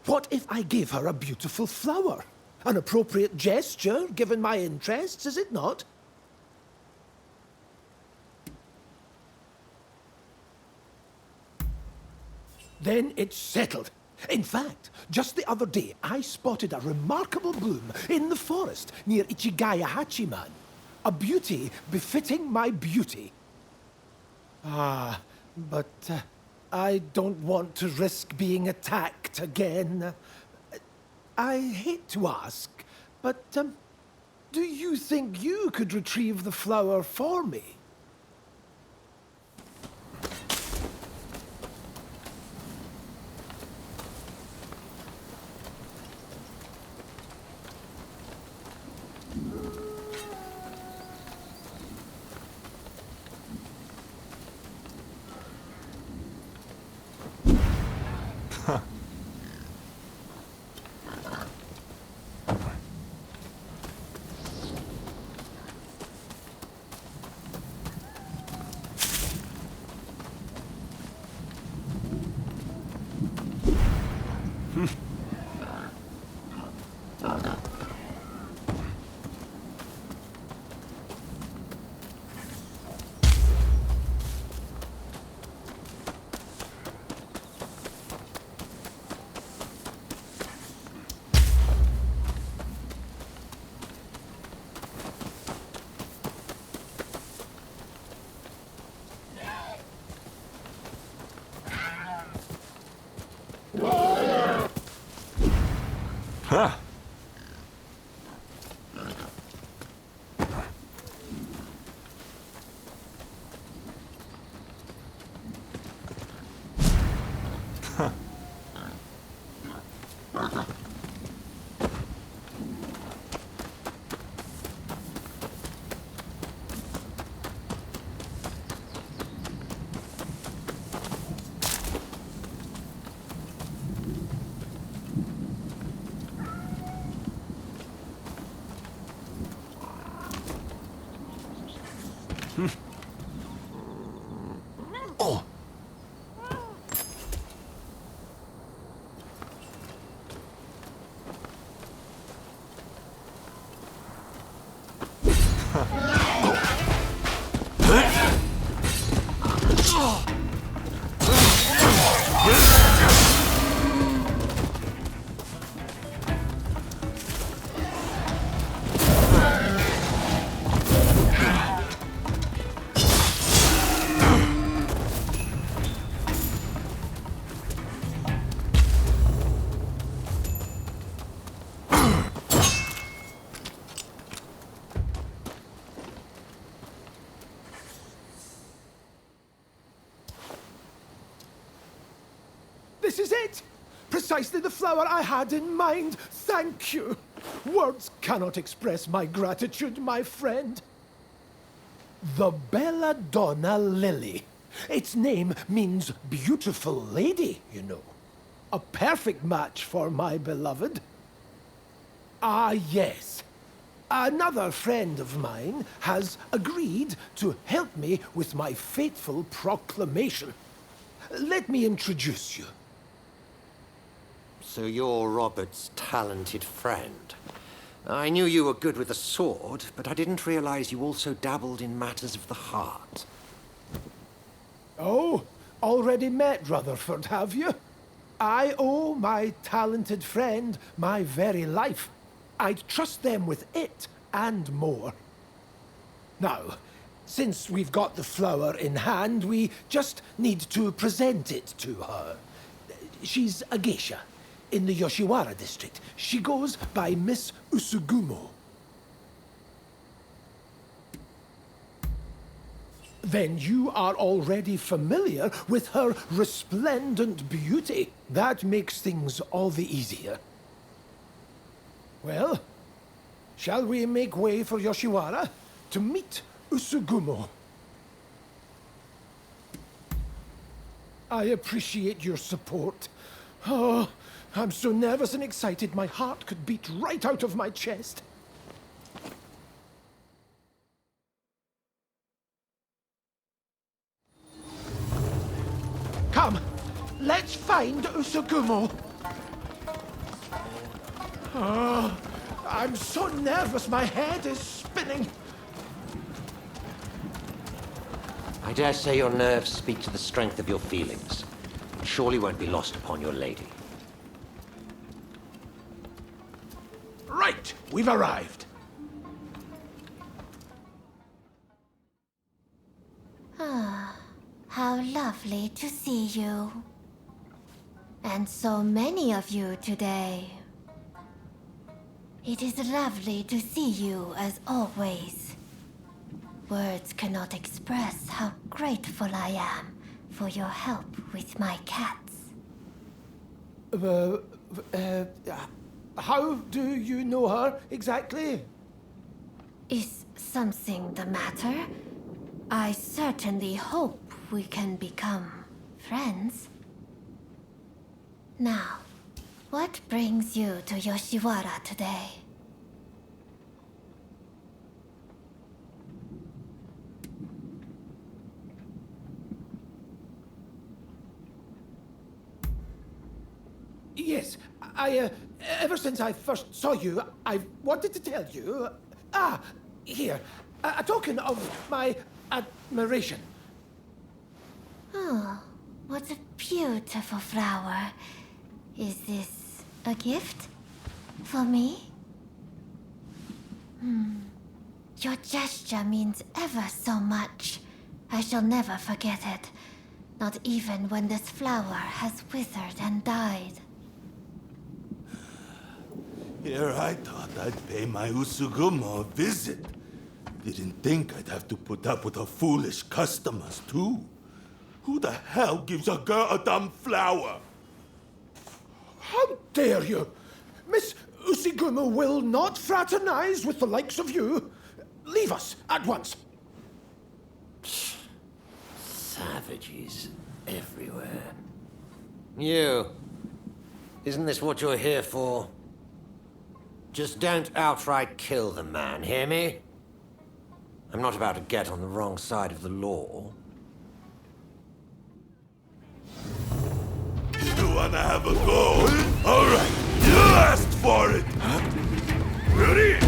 Speaker 14: What if I gave her a beautiful flower? An appropriate gesture, given my interests, is it not? Then it's settled. In fact, just the other day, I spotted a remarkable bloom in the forest near Ichigaya Hachiman. A beauty befitting my beauty. Ah, but I don't want to risk being attacked again. I hate to ask, but do you think you could retrieve the flower for me?
Speaker 1: Huh.
Speaker 3: Oh!
Speaker 14: This is it! Precisely the flower I had in mind. Thank you. Words cannot express my gratitude, my friend. The Belladonna Lily. Its name means beautiful lady, you know. A perfect match for my beloved. Ah, yes. Another friend of mine has agreed to help me with my fateful proclamation. Let me introduce you.
Speaker 15: So you're Robert's talented friend. I knew you were good with a sword, but I didn't realize you also dabbled in matters of the heart.
Speaker 14: Oh, already met Rutherford, have you? I owe my talented friend my very life. I'd trust them with it and more. Now, since we've got the flower in hand, we just need to present it to her. She's a geisha in the Yoshiwara district. She goes by Miss Usugumo. Then you are already familiar with her resplendent beauty. That makes things all the easier. Well, shall we make way for Yoshiwara to meet Usugumo? I appreciate your support. Oh, I'm so nervous and excited my heart could beat right out of my chest. Come, let's find Usugumo. Oh, I'm so nervous my head is spinning.
Speaker 15: I dare say your nerves speak to the strength of your feelings. Surely won't be lost upon your lady.
Speaker 14: Right, we've arrived.
Speaker 16: Ah, how lovely to see you. And so many of you today. It is lovely to see you as always. Words cannot express how grateful I am for your help with my cats.
Speaker 14: How do you know her exactly?
Speaker 16: Is something the matter? I certainly hope we can become friends. Now, what brings you to Yoshiwara today?
Speaker 14: Yes, ever since I first saw you, I've wanted to tell you. Here, a token of my admiration.
Speaker 16: Oh, what a beautiful flower. Is this a gift? For me? Your gesture means ever so much. I shall never forget it. Not even when this flower has withered and died.
Speaker 11: Here I thought I'd pay my Usugumo a visit. Didn't think I'd have to put up with her foolish customers, too. Who the hell gives a girl a dumb flower?
Speaker 14: How dare you? Miss Usugumo will not fraternize with the likes of you. Leave us at once.
Speaker 15: Savages everywhere. You. Isn't this what you're here for? Just don't outright kill the man, hear me? I'm not about to get on the wrong side of the law.
Speaker 11: You wanna have a go? All right, you asked for it. Ready?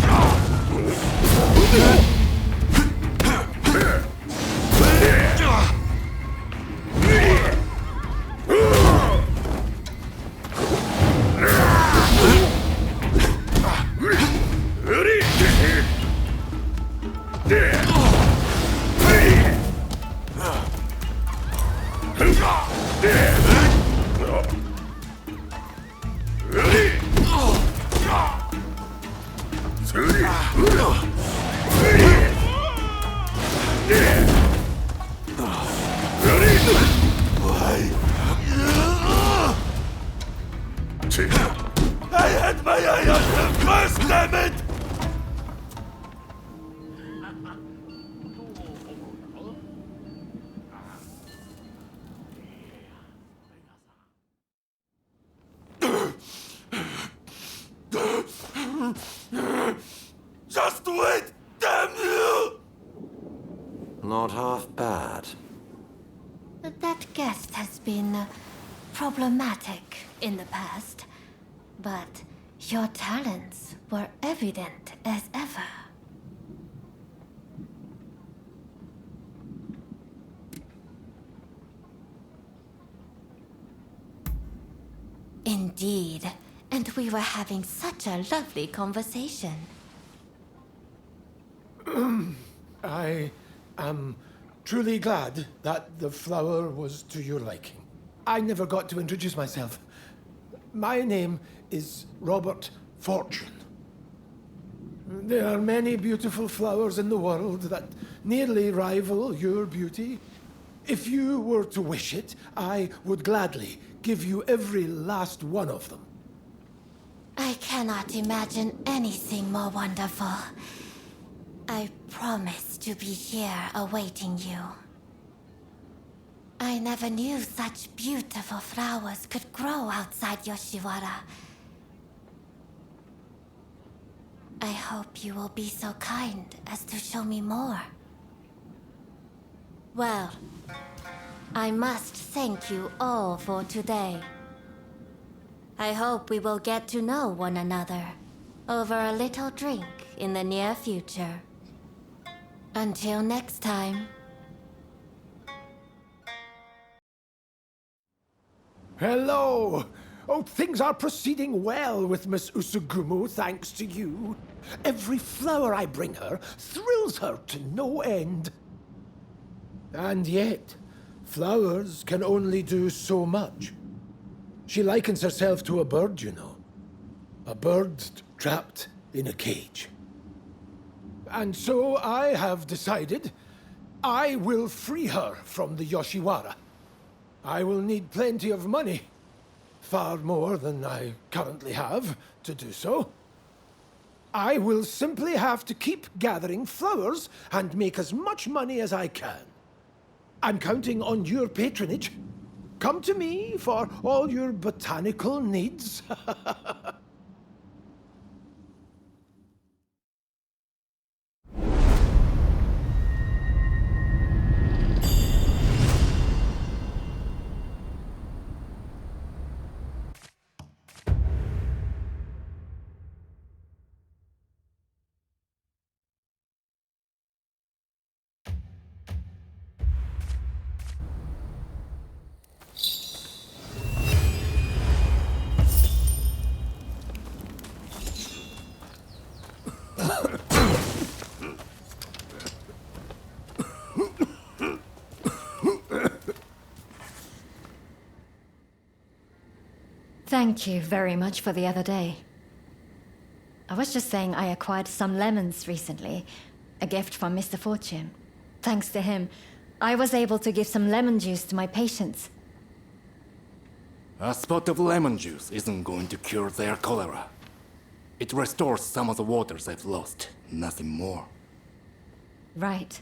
Speaker 11: I had my eye on him first, damn it! Just wait, damn you!
Speaker 15: Not half bad.
Speaker 16: That guest has been problematic in the past, but your talents were evident as ever. Indeed, and we were having such a lovely conversation.
Speaker 14: I am truly glad that the flower was to your liking. I never got to introduce myself. My name is Robert Fortune. There are many beautiful flowers in the world that nearly rival your beauty. If you were to wish it, I would gladly give you every last one of them.
Speaker 16: I cannot imagine anything more wonderful. I promise to be here awaiting you. I never knew such beautiful flowers could grow outside Yoshiwara. I hope you will be so kind as to show me more. Well, I must thank you all for today. I hope we will get to know one another over a little drink in the near future. Until next time.
Speaker 14: Hello! Oh, things are proceeding well with Miss Usugumo, thanks to you. Every flower I bring her thrills her to no end. And yet, flowers can only do so much. She likens herself to a bird, you know. A bird trapped in a cage. And so I have decided I will free her from the Yoshiwara. I will need plenty of money. Far more than I currently have to do so. I will simply have to keep gathering flowers and make as much money as I can. I'm counting on your patronage. Come to me for all your botanical needs.
Speaker 7: Thank you very much for the other day. I was just saying I acquired some lemons recently. A gift from Mr. Fortune. Thanks to him, I was able to give some lemon juice to my patients.
Speaker 8: A spot of lemon juice isn't going to cure their cholera. It restores some of the waters I've lost, nothing more.
Speaker 7: Right.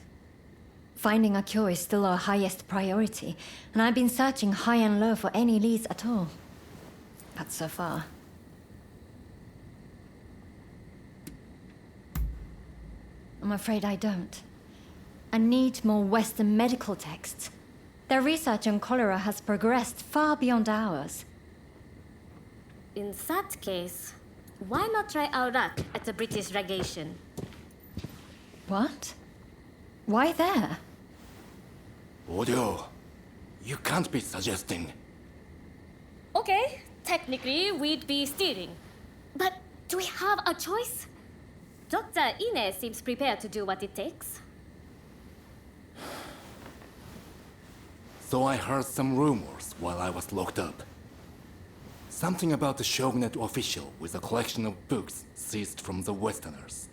Speaker 7: Finding a cure is still our highest priority, and I've been searching high and low for any leads at all. But so far... I'm afraid I don't. I need more Western medical texts. Their research on cholera has progressed far beyond ours.
Speaker 10: In that case, why not try our luck at the British legation?
Speaker 7: What? Why there?
Speaker 8: Audio, you can't be suggesting.
Speaker 10: Okay, technically we'd be stealing. But do we have a choice? Dr. Ine seems prepared to do what it takes.
Speaker 8: So I heard some rumors while I was locked up. Something about the Shogunate official with a collection of books seized from the Westerners.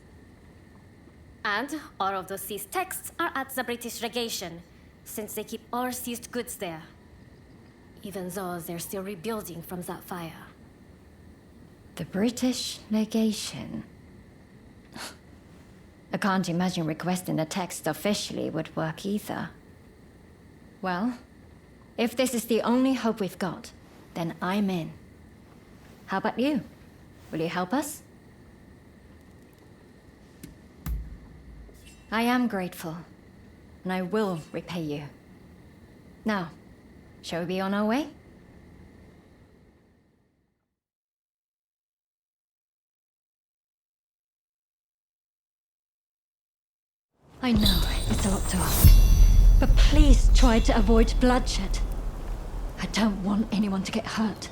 Speaker 10: And all of those seized texts are at the British legation, since they keep all seized goods there. Even though they're still rebuilding from that fire.
Speaker 7: The British legation? I can't imagine requesting the text officially would work either. Well, if this is the only hope we've got, then I'm in. How about you? Will you help us? I am grateful, and I will repay you. Now, shall we be on our way? I know, it's a lot to ask. But please try to avoid bloodshed. I don't want anyone to get hurt.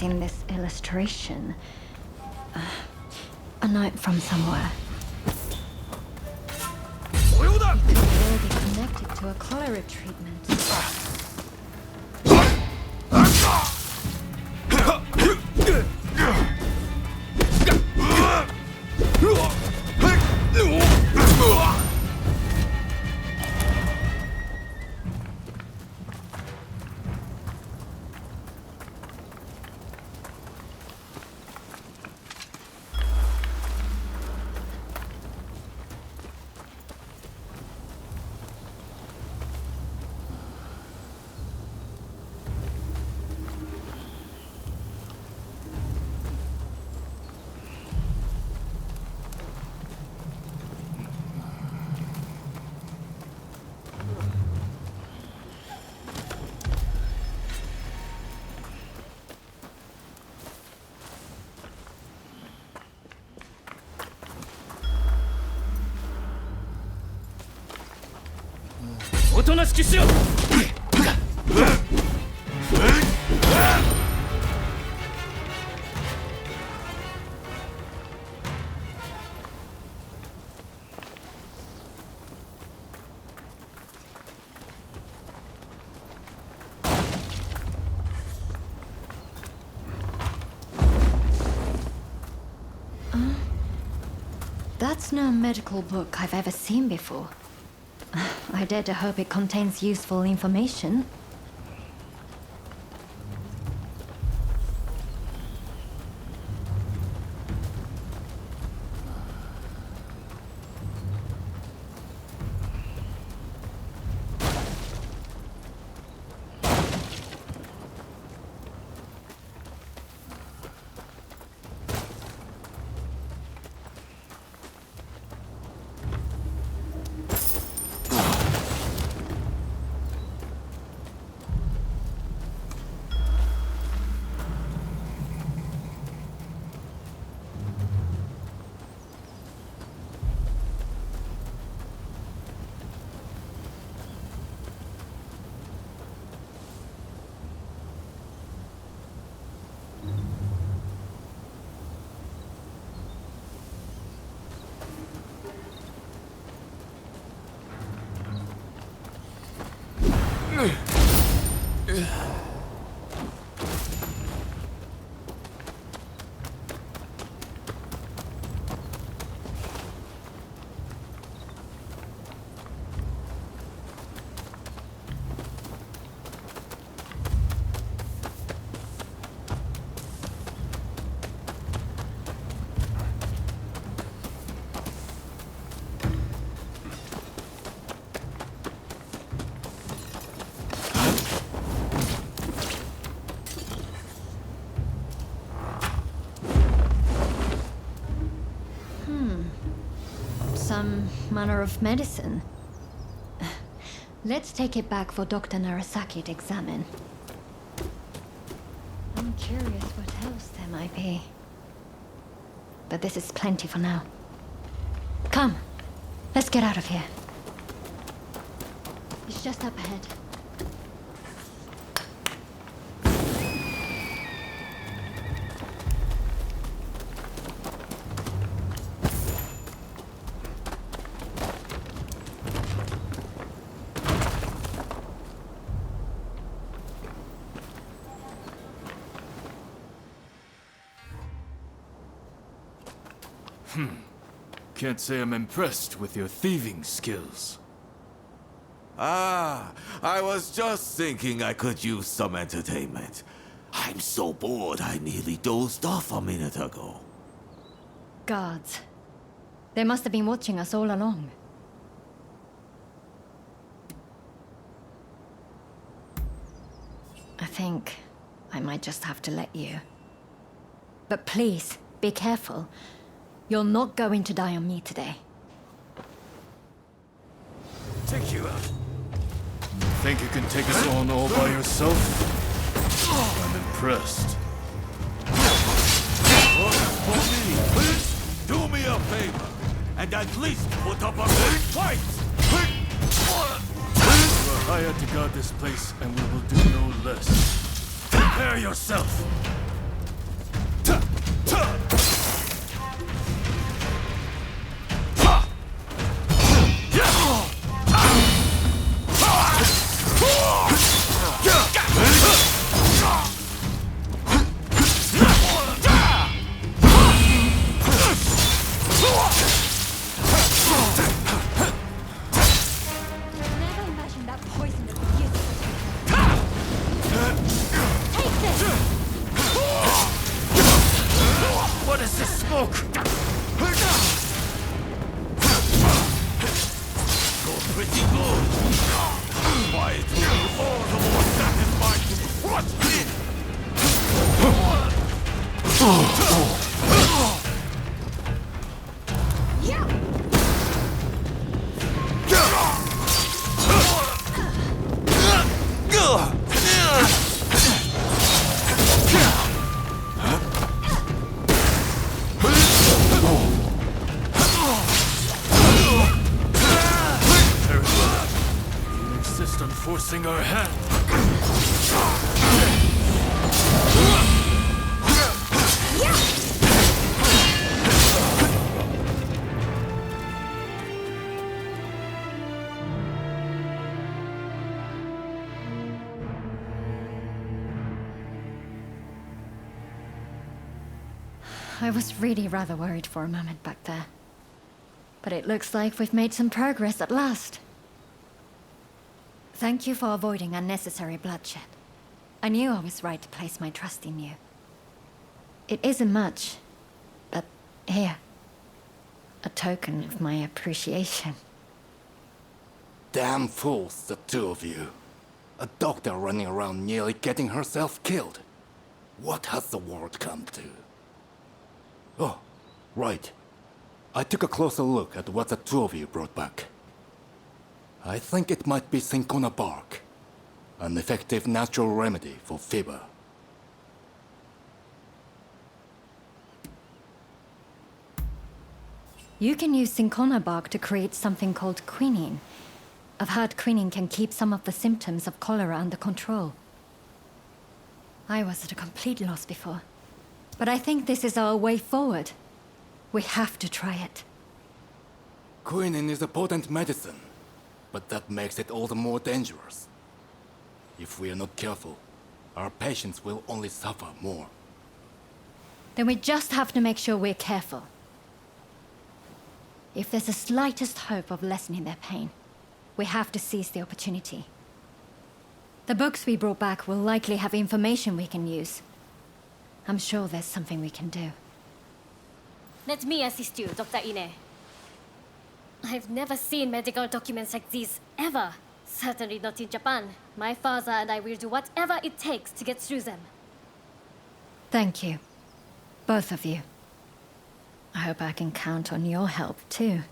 Speaker 7: In this illustration, a note from somewhere. It could well be connected to a cholera treatment. That's no medical book I've ever seen before. I dare to hope it contains useful information. manner of medicine? Let's take it back for Dr. Narasaki to examine. I'm curious what else there might be. But this is plenty for now. Come, let's get out of here. It's just up ahead.
Speaker 6: Can't say I'm impressed with your thieving skills.
Speaker 11: Ah, I was just thinking I could use some entertainment. I'm so bored I nearly dozed off a minute ago.
Speaker 7: Guards. They must have been watching us all along. I think I might just have to let you. But please, be careful. You're not going to die on me today.
Speaker 6: Take you out. You think you can take us on all by yourself? I'm impressed.
Speaker 11: For me, please do me a favor, and at least put up a good fight!
Speaker 6: You are hired to guard this place, and we will do no less. Prepare yourself!
Speaker 12: What is this smoke?
Speaker 11: Go pretty good. Why it will be all the more satisfying to crush it.
Speaker 6: You insist on forcing our hand.
Speaker 7: I was really rather worried for a moment back there. But it looks like we've made some progress at last. Thank you for avoiding unnecessary bloodshed. I knew I was right to place my trust in you. It isn't much, but here. A token of my appreciation.
Speaker 8: Damn fools, the two of you. A doctor running around nearly getting herself killed. What has the world come to? Oh, right. I took a closer look at what the two of you brought back. I think it might be cinchona bark. An effective natural remedy for fever.
Speaker 7: You can use cinchona bark to create something called quinine. I've heard quinine can keep some of the symptoms of cholera under control. I was at a complete loss before. But I think this is our way forward. We have to try it.
Speaker 8: Quinine is a potent medicine, but that makes it all the more dangerous. If we are not careful, our patients will only suffer more.
Speaker 7: Then we just have to make sure we're careful. If there's the slightest hope of lessening their pain, we have to seize the opportunity. The books we brought back will likely have information we can use. I'm sure there's something we can do.
Speaker 10: Let me assist you, Dr. Ine. I've never seen medical documents like these, ever. Certainly not in Japan. My father and I will do whatever it takes to get through them.
Speaker 7: Thank you. Both of you. I hope I can count on your help, too.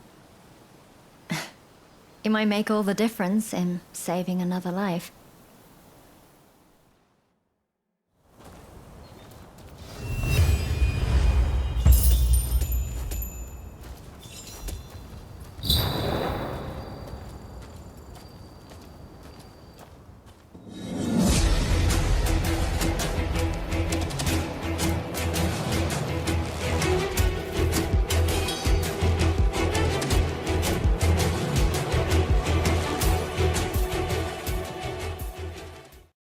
Speaker 7: It might make all the difference in saving another life.